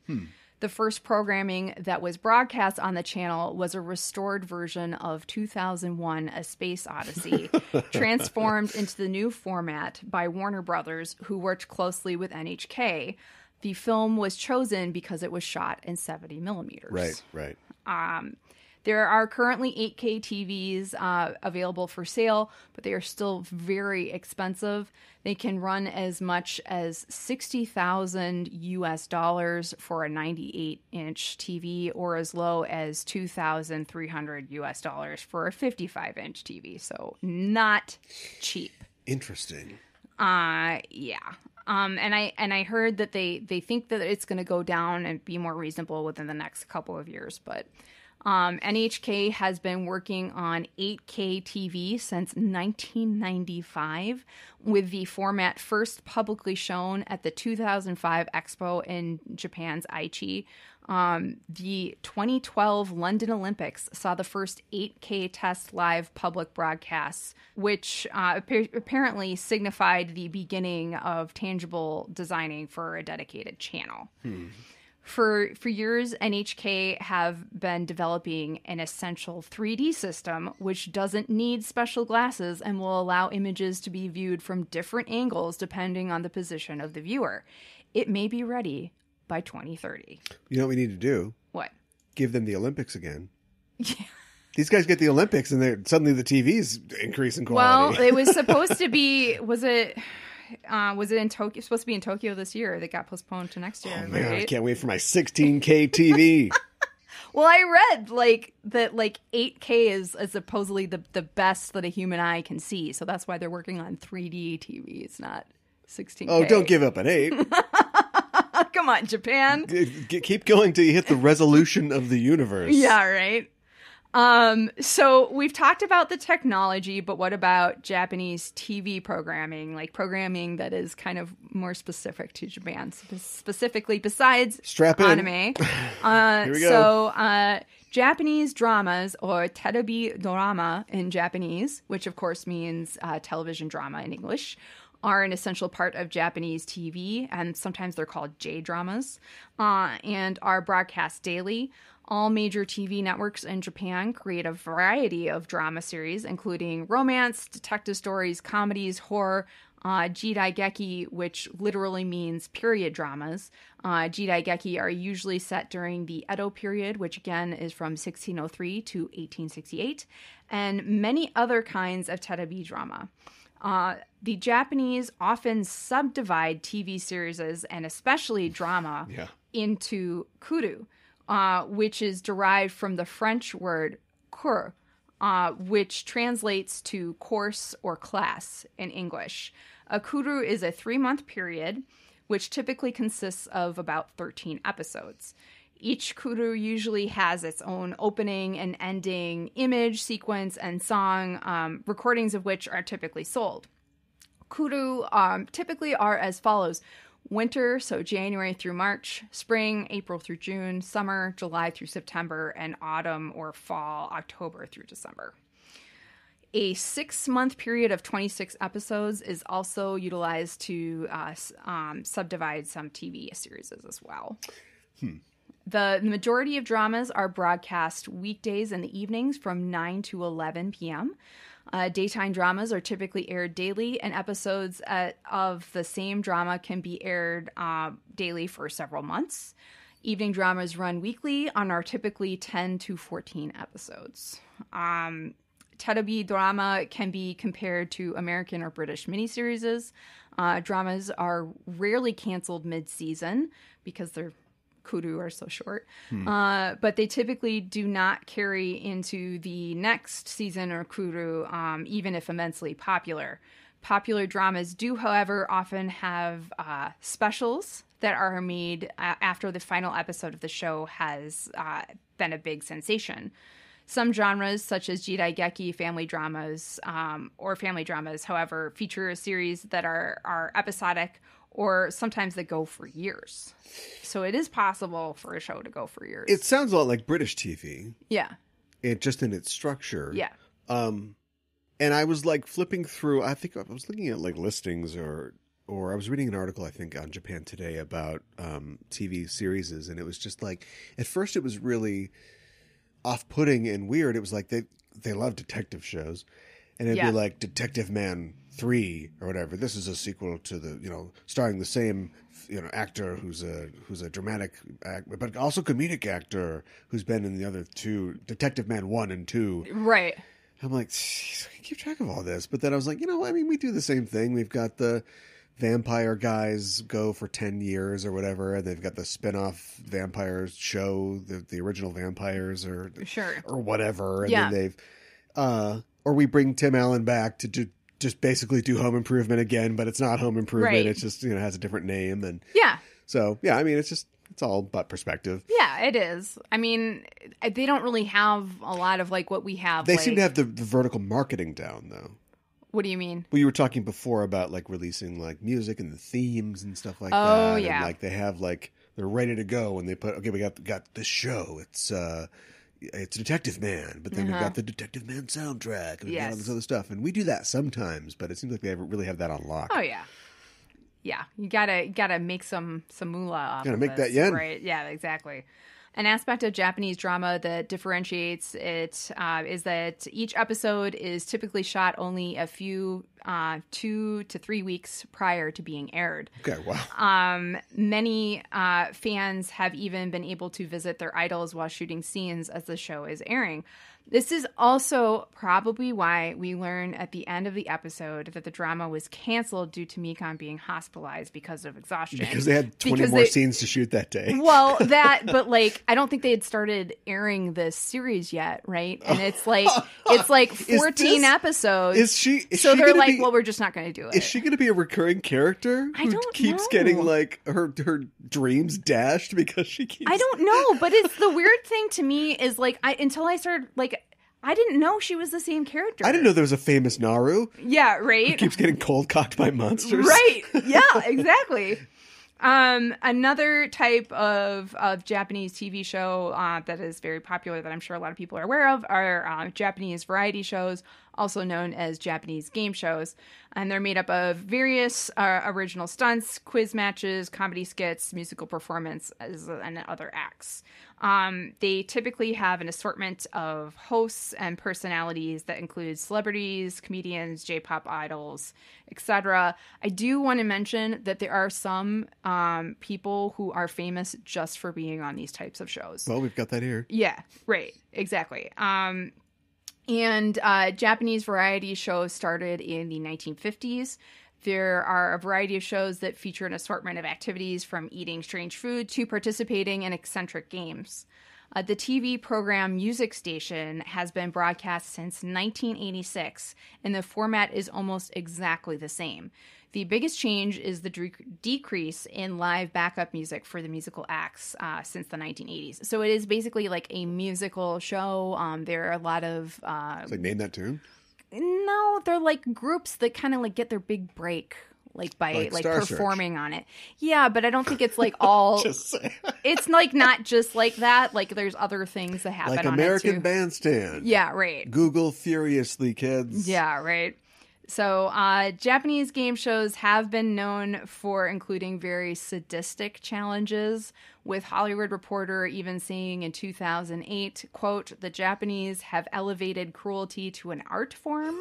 The first programming that was broadcast on the channel was a restored version of 2001: A Space Odyssey, transformed into the new format by Warner Brothers, who worked closely with NHK. The film was chosen because it was shot in 70 millimeters. Right. There are currently 8K TVs available for sale, but they are still very expensive. They can run as much as $60,000 US for a 98-inch TV, or as low as $2,300 US for a 55-inch TV. So not cheap. Interesting. Yeah. And I heard that they think that it's going to go down and be more reasonable within the next couple of years, but NHK has been working on 8K TV since 1995, with the format first publicly shown at the 2005 Expo in Japan's Aichi. The 2012 London Olympics saw the first 8K test live public broadcasts, which apparently signified the beginning of tangible designing for a dedicated channel. For years, NHK have been developing an essential 3D system which doesn't need special glasses and will allow images to be viewed from different angles depending on the position of the viewer. It may be ready by 2030. You know what we need to do? What? Give them the Olympics again. Yeah. These guys get the Olympics and suddenly the TVs increase in quality. Well, it was supposed to be, was it in Tokyo? Supposed to be in Tokyo this year. That got postponed to next year. Oh, man, right? I can't wait for my 16K TV. Well, I read that 8K is supposedly the best that a human eye can see. So that's why they're working on 3D TVs, not 16K. Oh, don't give up at 8. Come on, Japan. Keep going till you hit the resolution of the universe. Yeah, right. So we've talked about the technology, but what about Japanese TV programming, like programming that is kind of more specific to Japan, specifically besides Strap in. anime? Here we go. So Japanese dramas, or terebi drama in Japanese, which of course means television drama in English, are an essential part of Japanese TV, and sometimes they're called J-dramas, and are broadcast daily. All major TV networks in Japan create a variety of drama series, including romance, detective stories, comedies, horror, jidaigeki, which literally means period dramas. Jidaigeki are usually set during the Edo period, which again is from 1603 to 1868, and many other kinds of terebi drama. The Japanese often subdivide TV series, and especially drama, into kuru, which is derived from the French word cours, which translates to course or class in English. A kuru is a 3-month period, which typically consists of about 13 episodes. Each kuru usually has its own opening and ending image, sequence, and song, recordings of which are typically sold. Kuru typically are as follows: winter, so January through March; spring, April through June; summer, July through September; and autumn or fall, October through December. A 6-month period of 26 episodes is also utilized to subdivide some TV series as well. The majority of dramas are broadcast weekdays in the evenings from 9 to 11 p.m. Daytime dramas are typically aired daily, and episodes of the same drama can be aired daily for several months. Evening dramas run weekly and are typically 10 to 14 episodes. Terebi drama can be compared to American or British miniseries. Dramas are rarely canceled mid-season because their kuru are so short, but they typically do not carry into the next season or kuru, even if immensely popular. Popular dramas do, however, often have specials that are made after the final episode of the show has been a big sensation. Some genres, such as jidaigeki family dramas, however, feature a series that are episodic, or sometimes they go for years. So it is possible for a show to go for years. It sounds a lot like British TV. Yeah. Just in its structure. Yeah. And I was like flipping through, I think I was looking at like listings or I was reading an article, I think, on Japan Today about TV series, and it was just like, at first it was really off-putting and weird. It was like they love detective shows, and it'd be like Detective Man 3 or whatever. This is a sequel to the, starring the same, actor who's a dramatic actor, but also comedic actor who's been in the other 2, Detective Man 1 and 2. Right. I'm like, keep track of all this. But then I was like, we do the same thing. We've got the vampire guys go for 10 years or whatever, and they've got the spin-off vampires show, the original vampires or whatever. And then they've, or we bring Tim Allen back to just basically do Home Improvement again, but it's not Home Improvement. Right. It's just, has a different name. And so, it's all about perspective. Yeah, it is. I mean, they don't really have a lot of like what we have. They seem to have the vertical marketing down, though. What do you mean? Well, you were talking before about like releasing like music and the themes and stuff like that. Oh, yeah. And, like they have like they're ready to go when they put we got this show. It's Detective Man, but then we've got the Detective Man soundtrack and we've got all this other stuff. And we do that sometimes, but it seems like they really have that on lock. Oh yeah. Yeah, you gotta make some moolah. Gotta make that yen, right? Yeah, exactly. An aspect of Japanese drama that differentiates it is that each episode is typically shot only a few 2 to 3 weeks prior to being aired. Okay, wow. Many fans have even been able to visit their idols while shooting scenes as the show is airing. This is also probably why we learn at the end of the episode that the drama was canceled due to Mikon being hospitalized because of exhaustion. Because they had 20 more scenes to shoot that day. Well, but like, I don't think they had started airing this series yet, right? And it's like 14 episodes. Is she? So they're like, well, we're just not going to do it. Is she going to be a recurring character who keeps getting like her dreams dashed because she keeps? I don't know, but it's the weird thing to me is like until I started like. I didn't know she was the same character. I didn't know there was a famous Naru. Yeah, right? Who keeps getting cold cocked by monsters. Right. Yeah, exactly. Another type of Japanese TV show that is very popular that I'm sure a lot of people are aware of are Japanese variety shows, also known as Japanese game shows. And they're made up of various original stunts, quiz matches, comedy skits, musical performances, and other acts. They typically have an assortment of hosts and personalities that include celebrities, comedians, J-pop idols, etc. I do want to mention that there are some people who are famous just for being on these types of shows. Well, we've got that here. Yeah, right. Exactly. And Japanese variety shows started in the 1950s. There are a variety of shows that feature an assortment of activities from eating strange food to participating in eccentric games. The TV program Music Station has been broadcast since 1986, and the format is almost exactly the same. The biggest change is the decrease in live backup music for the musical acts since the 1980s. So it is basically like a musical show. There are a lot of... It's like Name That Tune? No, they're like groups that kind of like get their big break by performing on it. Yeah, but I don't think it's like all... Just saying. It's like not just like that. Like there's other things that happen like on American it too. Bandstand. Yeah, right. Google furiously, kids. Yeah, right. So Japanese game shows have been known for including very sadistic challenges, with Hollywood Reporter even saying in 2008, quote, "The Japanese have elevated cruelty to an art form."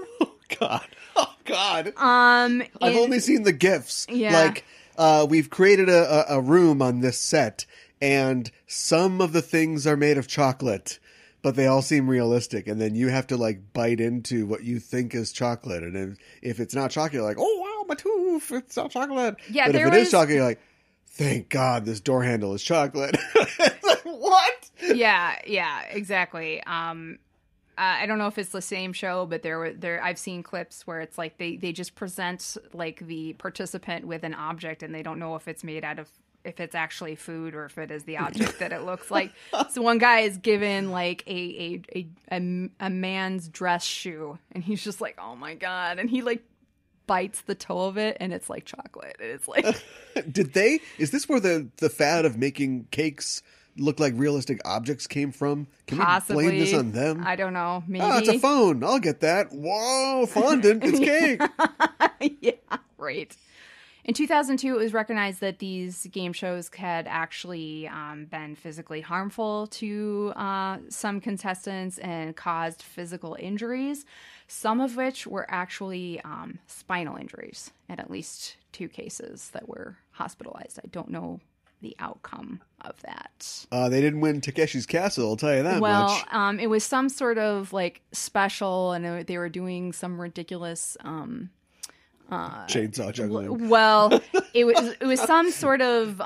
Oh God. I've only seen the GIFs. Yeah. Like, we've created a room on this set, and some of the things are made of chocolate, but they all seem realistic. And then you have to like bite into what you think is chocolate. And if it's not chocolate, you're like, oh wow, my tooth, it's not chocolate. Yeah, but if it is chocolate, you're like, thank God this door handle is chocolate. It's like, what? Yeah, exactly. I don't know if it's the same show, but I've seen clips where it's like they just present like the participant with an object and they don't know if it's made out of, if it's actually food or if it is the object that it looks like. So one guy is given like a man's dress shoe and he's just like, oh my God. And he like bites the toe of it and it's like chocolate. And it's like, is this where the fad of making cakes look like realistic objects came from? Can possibly. we blame this on them? I don't know. Maybe. Oh, it's a phone. I'll get that. Whoa, fondant. It's cake. Yeah, right. In 2002, it was recognized that these game shows had actually been physically harmful to some contestants and caused physical injuries, some of which were actually spinal injuries, in at least 2 cases that were hospitalized. I don't know the outcome of that. They didn't win Takeshi's Castle, I'll tell you that much. Well, it was some sort of like special, and they were doing some ridiculous Chainsaw juggling. Well, it was some sort of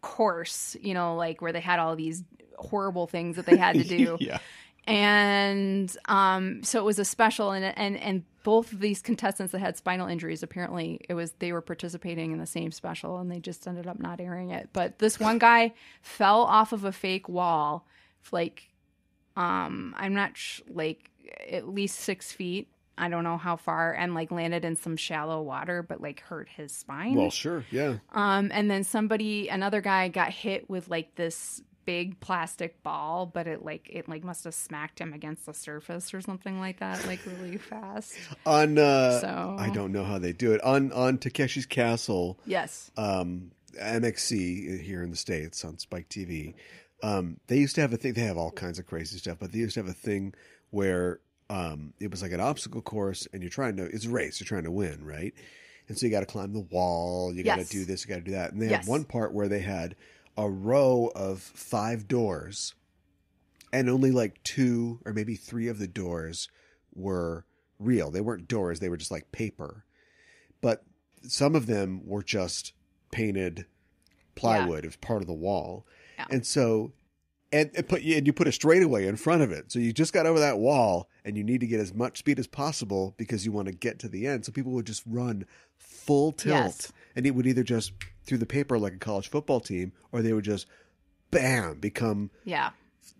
course, you know, like where they had all these horrible things that they had to do. Yeah. And so it was a special, and both of these contestants that had spinal injuries, apparently they were participating in the same special, and they just ended up not airing it. But this one guy fell off of a fake wall, like I'm not like at least 6 feet. I don't know how far, and like landed in some shallow water, but like hurt his spine. Well, sure, yeah. And then another guy got hit with like this big plastic ball, but it must have smacked him against the surface or something like that, like really fast. I don't know how they do it. On Takeshi's Castle, yes. MXC here in the States on Spike TV, they used to have a thing. They have all kinds of crazy stuff, but they used to have a thing where it was like an obstacle course, and it's a race. You're trying to win, right? And so you got to climb the wall. You got to do this. You got to do that. And they had one part where they had a row of 5 doors, and only like 2 or maybe 3 of the doors were real. They weren't doors. They were just like paper. But some of them were just painted plywood. It was part of the wall. Yeah. And so, and you put a straightaway in front of it. So you just got over that wall, and you need to get as much speed as possible because you want to get to the end. So people would just run full tilt, and it would either just through the paper like a college football team, or they would just bam become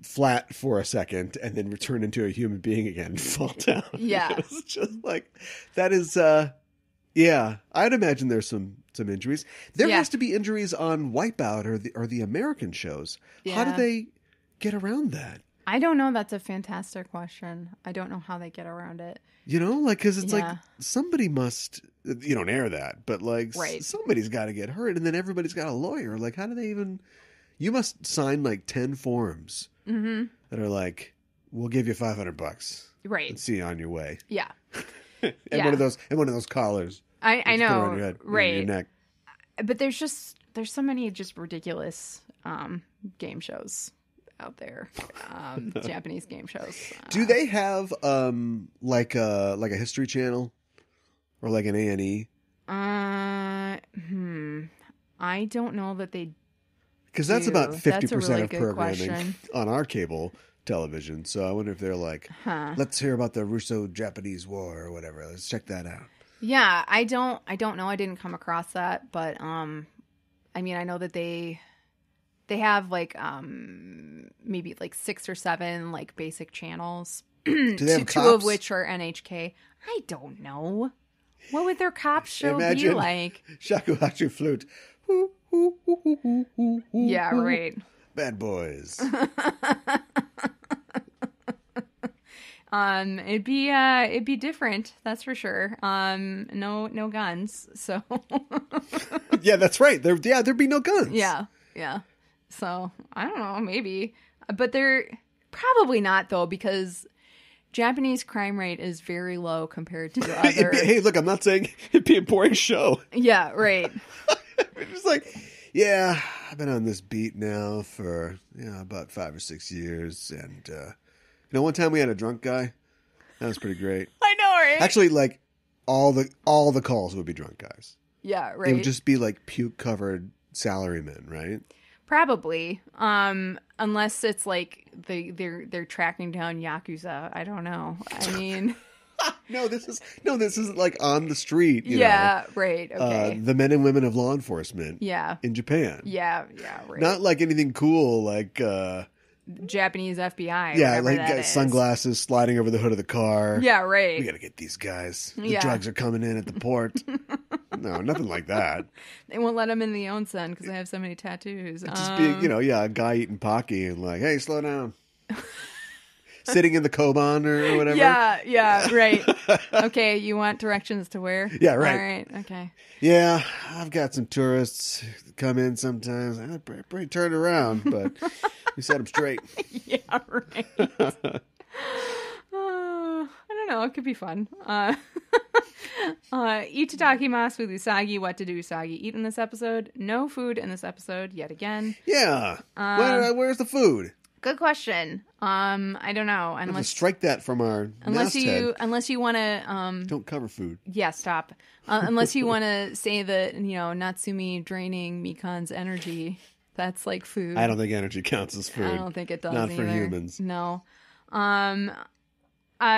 flat for a second and then return into a human being again and fall down. Yeah. It was just like, that is I'd imagine there's some injuries. There has to be injuries on Wipeout or the American shows. Yeah. How do they get around that? I don't know. That's a fantastic question. I don't know how they get around it. You know, like, because it's like somebody must, you don't air that, but like somebody's got to get hurt, and then everybody's got a lawyer. Like, how do they even, you must sign like 10 forms that are like, we'll give you $500. Right. And see you on your way. Yeah. And one of those collars. I know. Put it on your head, right. Your neck. But there's so many just ridiculous game shows out there, Japanese game shows. Do they have like a History Channel or like an A&E? I don't know that they. Because that's about 50% of programming question. On our cable television. So I wonder if they're like, let's hear about the Russo-Japanese War or whatever. Let's check that out. Yeah, I don't know. I didn't come across that, but I mean, I know that they have like maybe like 6 or 7 like basic channels. Do they have 2 of which are NHK. I don't know. What would their cops show be like? Shakuhachi flute. Yeah, right. Bad boys. It'd be different, that's for sure. No guns, so. Yeah, that's right. There'd be no guns. Yeah. So I don't know, maybe, but they're probably not though, because Japanese crime rate is very low compared to other. Hey, look, I'm not saying it'd be a boring show. Yeah, right. It's just like, yeah, I've been on this beat now for about 5 or 6 years, and one time we had a drunk guy. That was pretty great. I know, right? Actually, like all the calls would be drunk guys. Yeah, right. It would just be like puke covered salarymen, right? Probably, unless it's like they're tracking down Yakuza. I don't know. I mean, no, this is like on the street. You know, right. Okay. The men and women of law enforcement. Yeah. In Japan. Yeah, right. Not like anything cool, like Japanese FBI. Yeah, like sunglasses sliding over the hood of the car. Yeah, right. We got to get these guys. The drugs are coming in at the port. No, nothing like that. They won't let them in the onsen because they have so many tattoos. Just be, a guy eating Pocky and like, hey, slow down. sitting in the koban or whatever. Yeah, right. Okay, you want directions to where? Yeah, right. All right, okay. Yeah, I've got some tourists come in sometimes. I pretty turned around, but we set them straight. Yeah, right. I don't know. It could be fun. Itadakimasu with Usagi. What did Usagi eat in this episode? No food in this episode yet again. Yeah. Where's the food? Good question. I don't know. Unless strike that from our masthead. Unless you want to don't cover food. Yeah, stop. Unless you want to say that Natsumi draining Mikan's energy. That's like food. I don't think energy counts as food. I don't think it does. Not either. for humans. No.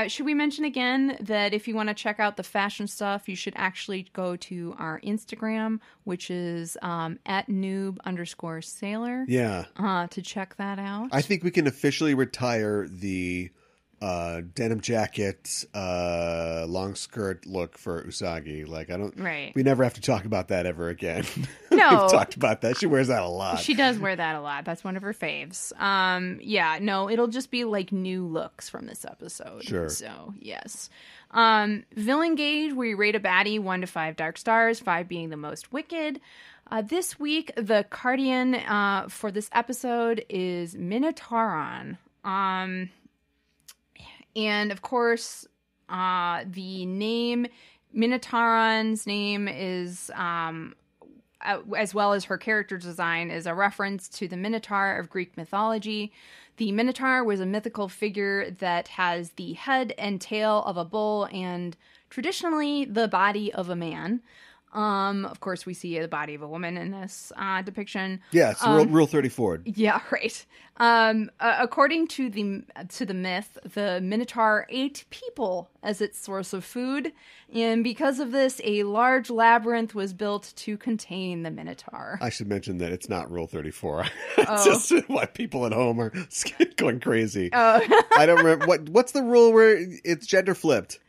Should we mention again that if you want to check out the fashion stuff, you should actually go to our Instagram, which is at noob_sailor. Yeah. To check that out. I think we can officially retire the denim jacket, long skirt look for Usagi. Like, Right. We never have to talk about that ever again. No. We've talked about that. She wears that a lot. She does wear that a lot. That's one of her faves. Yeah, no, it'll just be like new looks from this episode. Sure. So, yes. Villain gauge, we rate a baddie 1 to 5 dark stars, 5 being the most wicked. This week, the Guardian for this episode is Minotauron. And of course, the name, Minotauron's name is, as well as her character design, is a reference to the Minotaur of Greek mythology. The Minotaur was a mythical figure that has the head and tail of a bull and traditionally the body of a man. Of course, we see the body of a woman in this depiction. Yeah, it's Rule 34. Yeah, right. According to the myth, the Minotaur ate people as its source of food, and because of this, a large labyrinth was built to contain the Minotaur. I should mention that it's not Rule 34. It's just why people at home are going crazy. I don't remember what's the rule where it's gender flipped.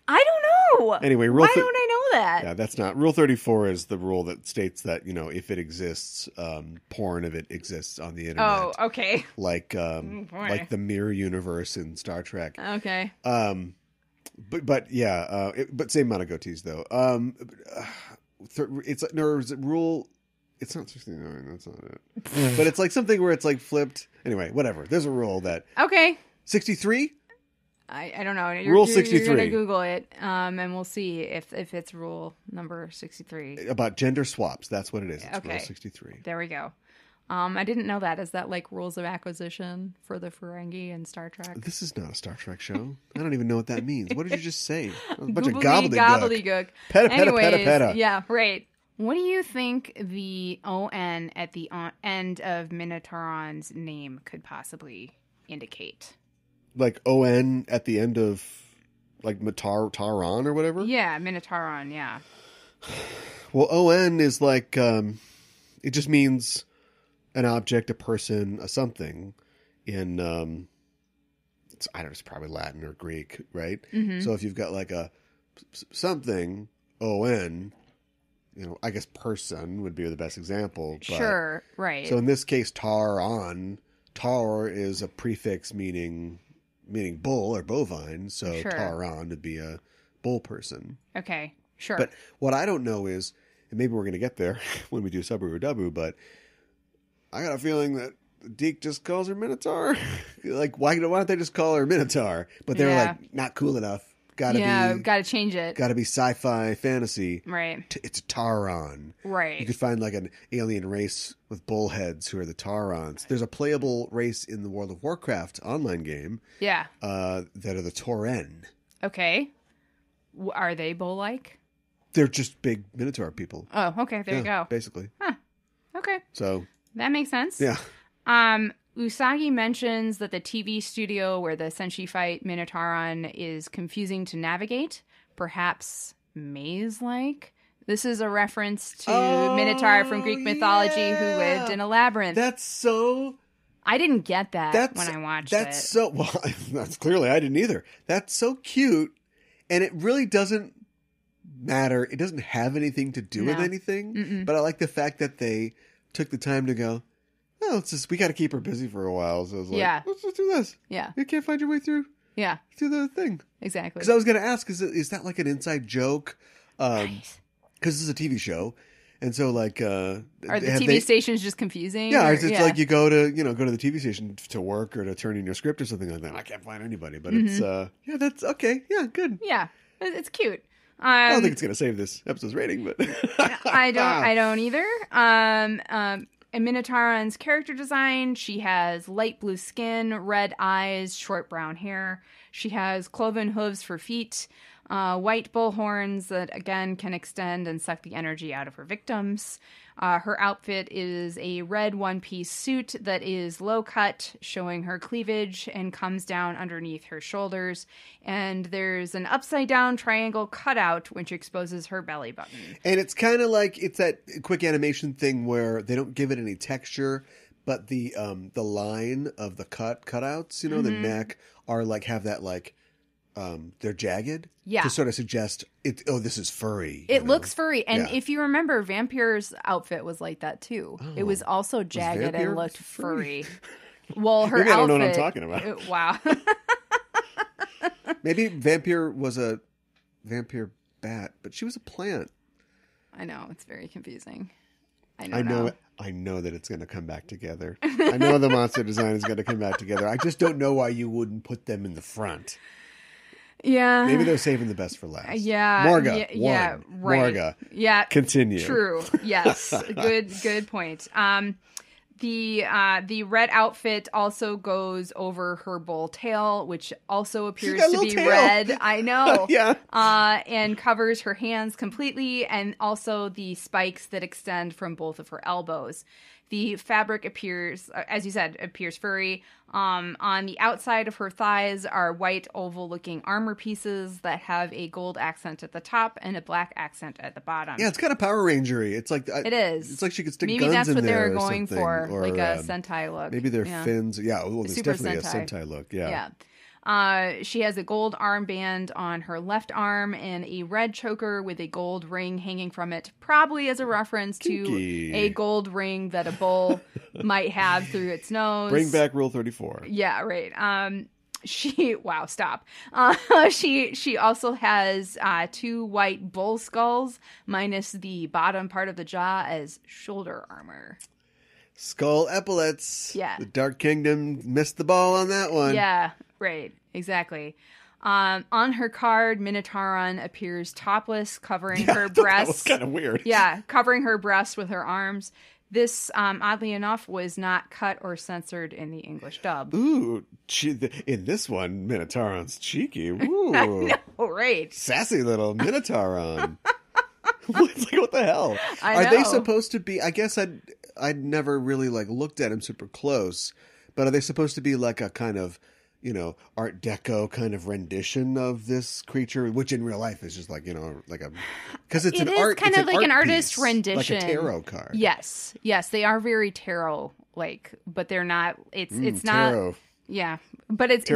I don't know. Anyway, why don't I know that? Yeah, that's not Rule 34 is the rule that states that if it exists, porn of it exists on the internet. Oh, okay. Like the mirror universe in Star Trek. Okay. But yeah, but same amount of goatees though. Is it rule? It's not 69. That's not it. But it's like something where it's like flipped. Anyway, whatever. There's a rule that 63. I don't know. Rule 63. You're going to Google it, and we'll see if it's rule number 63. About gender swaps. That's what it is. It's okay. Rule 63. There we go. I didn't know that. Is that like rules of acquisition for the Ferengi and Star Trek? This is not a Star Trek show. I don't even know what that means. What did you just say? A bunch of gobbledygook. Peta. Yeah, right. What do you think the ON at the end of Minotauron's name could possibly indicate? Like ON at the end of like Taron or whatever? Yeah, Minotauron, yeah. Well, ON is like, it just means an object, a person, a something in, it's probably Latin or Greek, right? Mm-hmm. So if you've got like a something, ON, I guess person would be the best example. But, sure, right. So in this case, Taron, tar is a prefix meaning bull or bovine, so sure. Taron would be a bull person. Okay, sure. But what I don't know is, and maybe we're going to get there when we do Subaru or Dabu, but I got a feeling that Deke just calls her Minotaur. Like, why don't they just call her Minotaur? But they're like, not cool enough. Gotta change it. Gotta be sci-fi fantasy. Right. It's a Taron. Right. You could find like an alien race with bullheads who are the Taurons. There's a playable race in the World of Warcraft online game. Yeah. That are the Tauren. Okay. Are they bull-like? They're just big Minotaur people. Oh, okay. There you go. Basically. Huh. Okay. So. That makes sense. Yeah. Usagi mentions that the TV studio where the Senshi fight Minotauron is confusing to navigate, perhaps maze-like. This is a reference to Minotaur from Greek mythology who lived in a labyrinth. That's so... I didn't get that when I watched it. That's clearly I didn't either. That's so cute, and it really doesn't matter. It doesn't have anything to do with anything, but I like the fact that they took the time to go, oh, we got to keep her busy for a while. So I was like, Yeah. let's just do this. Yeah. You can't find your way through the thing. Exactly. Because I was going to ask, is that like an inside joke? Because this is a TV show. And so, like, are the TV stations just confusing? Yeah, it's like you go to the TV station to work or to turn in your script or something like that. I can't find anybody, but it's that's okay. Yeah, good. Yeah, it's cute. I don't think it's gonna save this episode's rating, but I don't either. In Minotauron's character design, she has light blue skin, red eyes, short brown hair. She has cloven hooves for feet. White bull horns that, again, can extend and suck the energy out of her victims. Her outfit is a red one-piece suit that is low-cut, showing her cleavage, and comes down underneath her shoulders. And there's an upside-down triangle cutout, which exposes her belly button. And it's kind of like, it's that quick animation thing where they don't give it any texture, but the line of the cutouts, the neck, are like, have that like, they're jagged to sort of suggest this is furry. It looks furry. And if you remember, Vampire's outfit was like that too. Oh. It was also jagged and looked furry. Well, her Maybe outfit. I don't know what I'm talking about. Wow. Maybe Vampire was a vampire bat, but she was a plant. I know. It's very confusing. I know that it's going to come back together. I know the monster design is going to come back together. I just don't know why you wouldn't put them in the front. Yeah. Maybe they're saving the best for last. Yeah. Morga. Yeah. Right. Morga. Yeah. Continue. True. Yes. Good point. The red outfit also goes over her bull tail, which also appears to be red. I know. Yeah. And covers her hands completely, and also the spikes that extend from both of her elbows. The fabric appears, as you said, furry. On the outside of her thighs are white oval-looking armor pieces that have a gold accent at the top and a black accent at the bottom. Yeah, it's kind of Power Ranger-y. It's like it is. It's like she could stick maybe guns that's in what they there were going for, or, like a Sentai look. Maybe their fins. Yeah, well, there's Super definitely Sentai. a Sentai look. Yeah. Yeah. She has a gold armband on her left arm and a red choker with a gold ring hanging from it, probably as a reference Kinky. to a gold ring that a bull might have through its nose. Bring back Rule 34. Yeah, right. Stop. She also has 2 white bull skulls minus the bottom part of the jaw as shoulder armor. Skull epaulets. Yeah. The Dark Kingdom missed the ball on that one. Yeah, right. Exactly. On her card, Minotauron appears topless, covering her breasts. That was kind of weird. Yeah, covering her breasts with her arms. This, oddly enough, was not cut or censored in the English dub. Ooh, in this one, Minotauron's cheeky. Ooh. I know, right. Sassy little Minotauron. It's like, what the hell? I know. Are they supposed to be, I guess I'd never really like looked at him super close, but are they supposed to be like a kind of, Art Deco kind of rendition of this creature, which in real life is just like, like a, because it's an art, kind of like an artist piece, rendition, like a tarot card. Yes, they are very tarot like, but they're not. It's not. Tarot. Yeah, but it's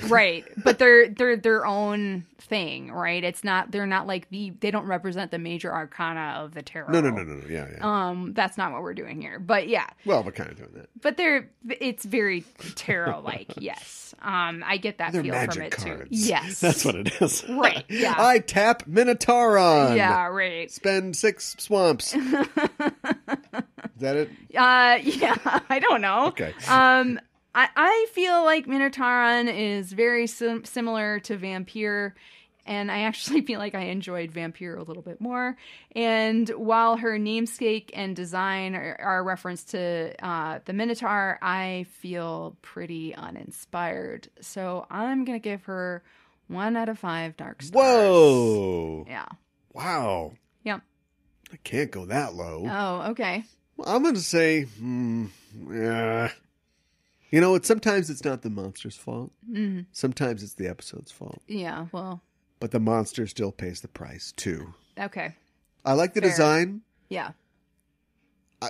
right. But they're their own thing, right? It's not. They're not like they don't represent the major arcana of the tarot. No. Yeah. That's not what we're doing here. But yeah. Well, we're kind of doing that. But it's very tarot-like. Yes. I get that they're feel magic from it cards. too. Yes. That's what it is. Right. Yeah. I tap Minotauron. Yeah. Right. Spend 6 swamps. Is that it? Yeah. I don't know. Okay. I feel like Minotauron is very similar to Vampire, and I actually feel like I enjoyed Vampire a little bit more. And while her namesake and design are a reference to the Minotaur, I feel pretty uninspired. So I'm going to give her 1 out of 5 dark stars. Whoa. Yeah. Wow. Yep. I can't go that low. Oh, okay. Well, I'm going to say, yeah. Sometimes it's not the monster's fault. Mm-hmm. Sometimes it's the episode's fault. Yeah, well. But the monster still pays the price, too. Okay. I like the design. Yeah.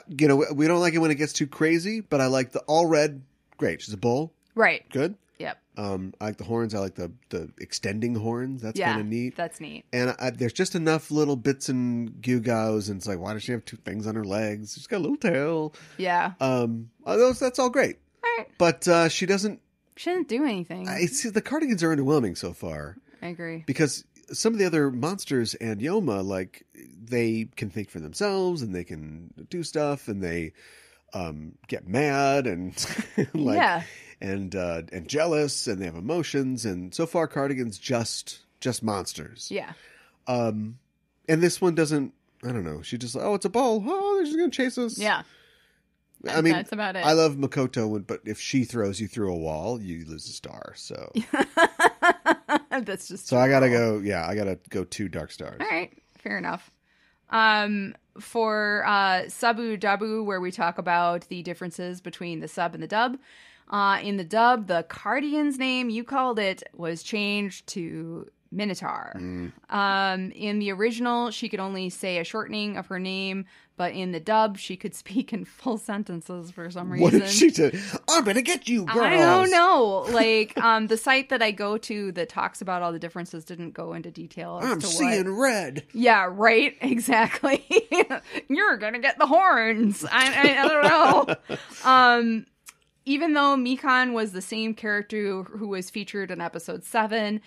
We don't like it when it gets too crazy, but I like the all red. Great. She's a bull. Right. Good. Yep. I like the horns. I like the extending horns. That's kind of neat. That's neat. And there's just enough little bits and gewgaws, and it's like, why does she have two things on her legs? She's got a little tail. Yeah. That's all great. All right. But she doesn't do anything. The cardigans are underwhelming so far. I agree. Because some of the other monsters and Yoma, like, they can think for themselves, and they can do stuff, and they get mad and and jealous, and they have emotions, and so far cardigans just monsters. Yeah. And this one doesn't. I don't know. She just it's a ball. Oh, they're just gonna chase us. Yeah. I mean, that's about it. I love Makoto, but if she throws you through a wall, you lose a star. So that's just so. I gotta go. Yeah, I gotta go 2 dark stars. All right, fair enough. For Sabu Dabu, where we talk about the differences between the sub and the dub. In the dub, the Cardigan's name, you called it, was changed to Minotaur. In the original, she could only say a shortening of her name, but in the dub, she could speak in full sentences for some reason. What did she say? I'm gonna get you, girls. I don't know. Like, the site that I go to that talks about all the differences didn't go into detail as I'm to seeing red. Yeah, right. Exactly. You're gonna get the horns. I don't know. Even though Mikan was the same character who was featured in episode 7,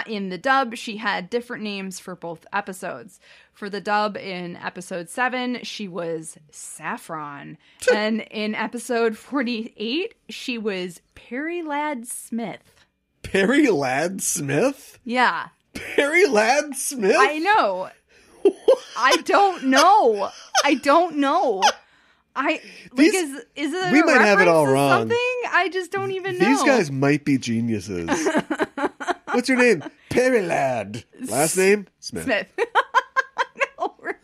in the dub, she had different names for both episodes. For the dub in episode 7, she was Saffron. And in episode 48, she was Perry Ladd Smith. Perry Ladd Smith? Yeah. Perry Ladd Smith? I know. I don't know. Is it? We might have it all wrong. Something I just don't even know. These guys might be geniuses. What's your name? Perry Ladd. Last name? Smith. I know, right?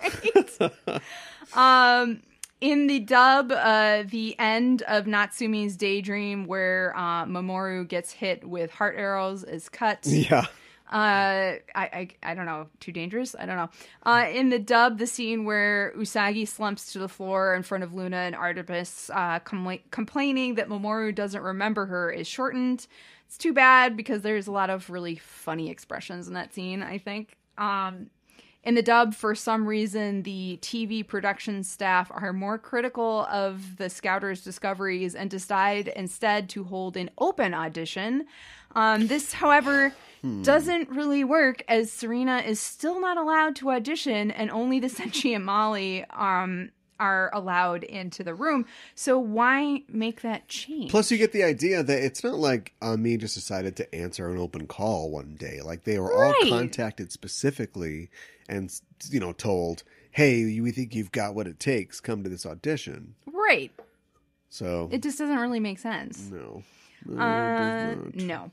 In the dub, the end of Natsumi's daydream, where Mamoru gets hit with heart arrows, is cut. Yeah. I don't know. Too dangerous? I don't know. In the dub, the scene where Usagi slumps to the floor in front of Luna and Artemis, complaining that Mamoru doesn't remember her, is shortened. It's too bad because there's a lot of really funny expressions in that scene, I think. In the dub, for some reason, the TV production staff are more critical of the Scouters' discoveries and decide instead to hold an open audition. This, however, doesn't really work, as Serena is still not allowed to audition, and only the Senshi and Molly are allowed into the room. So why make that change? Plus, you get the idea that it's not like Ami just decided to answer an open call one day. Like, they were all contacted specifically and, told, hey, we think you've got what it takes. Come to this audition. Right. So it just doesn't really make sense. No. No.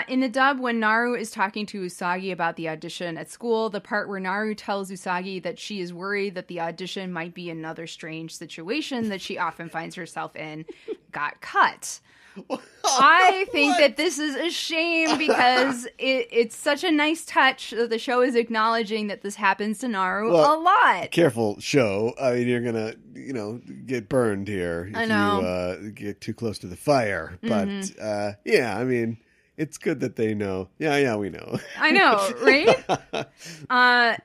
In the dub, when Naru is talking to Usagi about the audition at school, the part where Naru tells Usagi that she is worried that the audition might be another strange situation that she often finds herself in got cut. I think that this is a shame because it's such a nice touch that the show is acknowledging that this happens to Naru a lot. Careful, show. I mean, you're going to, get burned here if you get too close to the fire. Mm-hmm. But, yeah, I mean, it's good that they know. Yeah, we know. I know, right?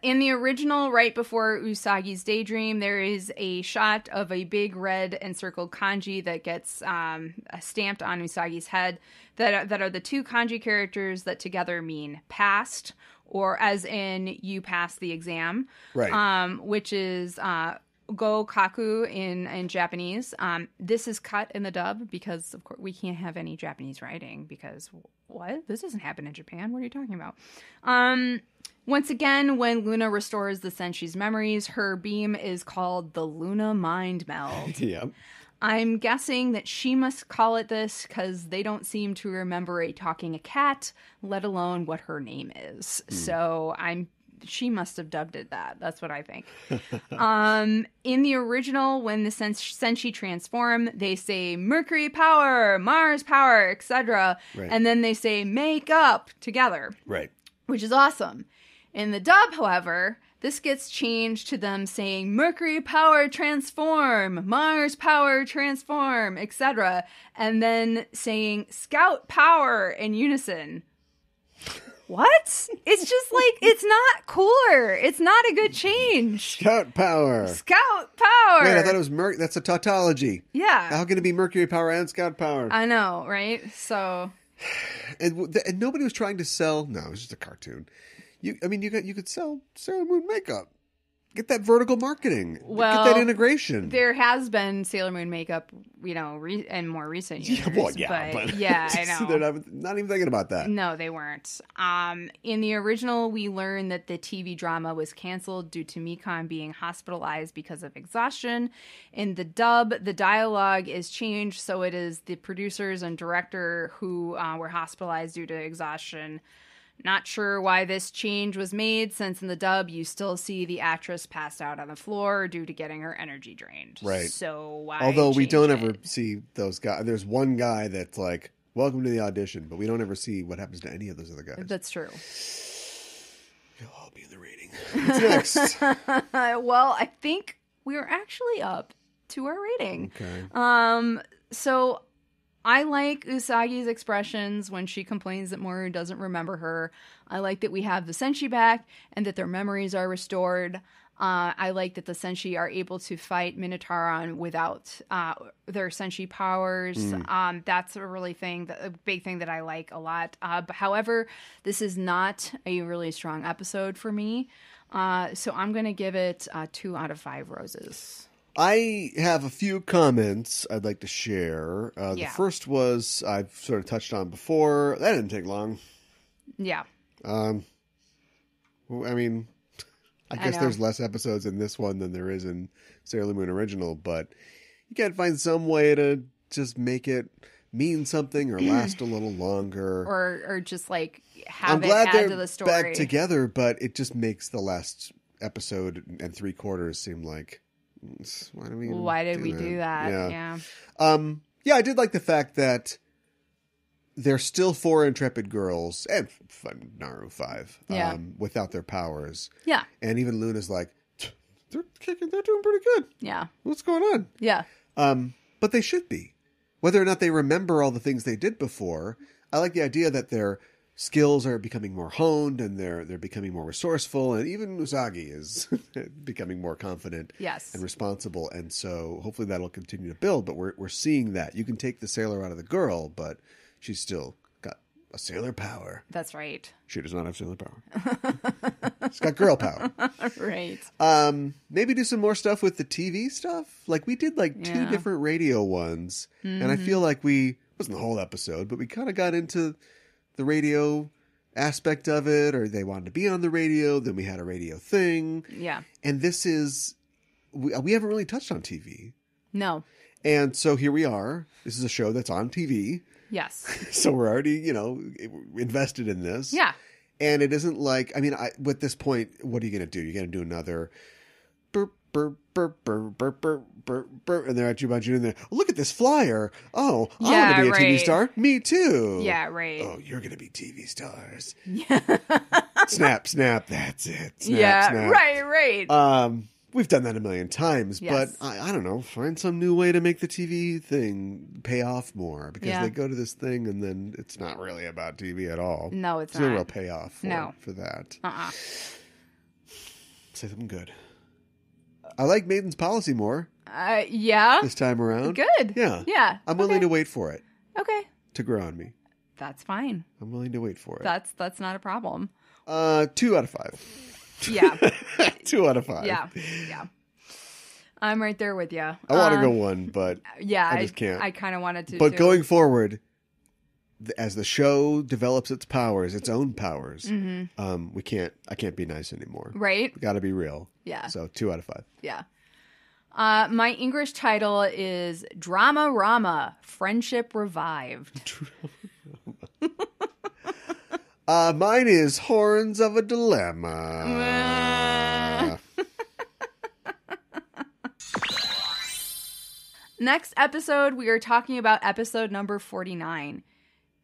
In the original, right before Usagi's daydream, there is a shot of a big red encircled kanji that gets stamped on Usagi's head that are the two kanji characters that together mean passed, or as in you passed the exam. Right. Which is go kaku in Japanese. This is cut in the dub because, of course, we can't have any Japanese writing because what? This doesn't happen in Japan. What are you talking about? Once again, when Luna restores the Senshi's memories, her beam is called the Luna Mind Meld. Yep. I'm guessing that she must call it this because they don't seem to remember a talking cat, let alone what her name is. So she must have dubbed it that. That's what I think. In the original, when the Senshi transform, they say Mercury power, Mars power, etc. Right. And then they say make up together. Right. Which is awesome. In the dub, however, This gets changed to them saying Mercury power transform, Mars power transform, etc. And then saying Scout power in unison. What? It's just like, it's not cooler. It's not a good change. Scout power. Scout power. Wait, I thought it was that's a tautology. Yeah. How can it be Mercury power and Scout power? I know, right? So. And nobody was trying to sell. No, it was just a cartoon. You could sell Sailor Moon makeup. Get that vertical marketing. Well, get that integration. There has been Sailor Moon makeup, in more recent years. But yeah, I know. They're not even thinking about that. No, they weren't. In the original, we learned that the TV drama was canceled due to Mikon being hospitalized because of exhaustion. In the dub, the dialogue is changed, so it is the producers and director who were hospitalized due to exhaustion. Not sure why this change was made, since in the dub you still see the actress passed out on the floor due to getting her energy drained. Right. So why? Although we don't change ever it? see those guys. There's one guy that's like, "Welcome to the audition," but we don't ever see what happens to any of those other guys. That's true. You'll all be in the rating. What's next? Well, I think we're actually up to our rating. Okay. So I like Usagi's expressions when she complains that Mamoru doesn't remember her. I like that we have the Senshi back and that their memories are restored. I like that the Senshi are able to fight Minotauron without their Senshi powers. That's a big thing that I like a lot. But however, this is not a really strong episode for me. So I'm going to give it 2 out of 5 roses. I have a few comments I'd like to share. Yeah. The first was I've sort of touched on before. That didn't take long. Yeah. Well, I mean, I guess know. there's less episodes in this one than there is in Sailor Moon Original, but you can't find some way to just make it mean something or last a little longer. Or just like have I'm glad it they're add to the story. back together, but it just makes the last episode and 3/4 seem like, why did we do that? Yeah. Yeah, I did like the fact that they're still 4 intrepid girls and Naru 5 without their powers. Yeah. And even Luna's like, they're doing pretty good. Yeah. What's going on? Yeah. But they should be. Whether or not they remember all the things they did before, I like the idea that their skills are becoming more honed and they're becoming more resourceful, and even Usagi is becoming more confident and responsible, and so hopefully that'll continue to build. But we're seeing that. You can take the sailor out of the girl, but she's still got a sailor power. That's right. She does not have sailor power. She's got girl power. Right. Maybe do some more stuff with the TV stuff. Like we did 2 different radio ones, and I feel like it wasn't the whole episode, but we kind of got into the radio aspect of it, or they wanted to be on the radio, then we had a radio thing. Yeah. And this is, we haven't really touched on TV. No. And so here we are. This is a show that's on TV. Yes. So we're already, invested in this. Yeah. And it isn't like, at this point, what are you going to do? You're going to do another burp, burp, burp, burp, burp, burp, burp, burp, and they're at you about you in there. Oh, look at this flyer. Oh, I want to be a TV star. Me too. Yeah, right. Oh, you're going to be TV stars. Yeah. Snap, snap. That's it. Snap, yeah, snap. Right. We've done that a million times, Yes. but I don't know. Find some new way to make the TV thing pay off more, because they go to this thing and then it's not really about TV at all. No, it's There's not. no real payoff for that. Uh-uh. Say something good. I like Maiden's Policy more Yeah. this time around. Good. Yeah. Yeah. I'm willing to wait for it Okay. to grow on me. That's fine. I'm willing to wait for it. That's not a problem. 2 out of 5. Yeah. 2 out of 5. Yeah. Yeah. I'm right there with you. I want to go 1, but yeah, I just can't. I kind of wanted to. But too. going forward, as the show develops its powers, its own powers, I can't be nice anymore. Right. Got to be real. Yeah. So 2 out of 5. Yeah. My English title is Drama Rama, Friendship Revived. Mine is Horns of a Dilemma. Next episode, we are talking about episode number 49.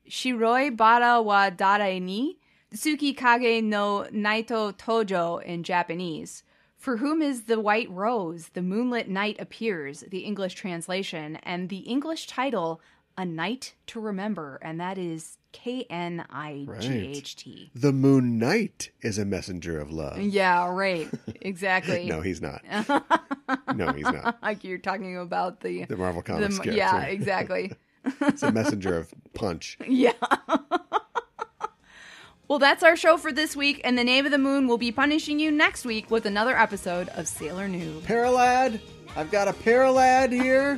Shiroi bara wa dare ni? Tsukikage no Naito Tojo in Japanese. For whom is the white rose? The moonlit night appears, the English translation, and the English title, A Night to Remember, and that is Knight. Right. The Moon Knight is a messenger of love. Yeah, right. Exactly. No, he's not. No, he's not. Like you're talking about the Marvel Comics character. Yeah, exactly. It's a messenger of punch. Yeah. Well, that's our show for this week, and the Name of the Moon will be punishing you next week with another episode of Sailor Noob. Paralad! I've got a Paralad here.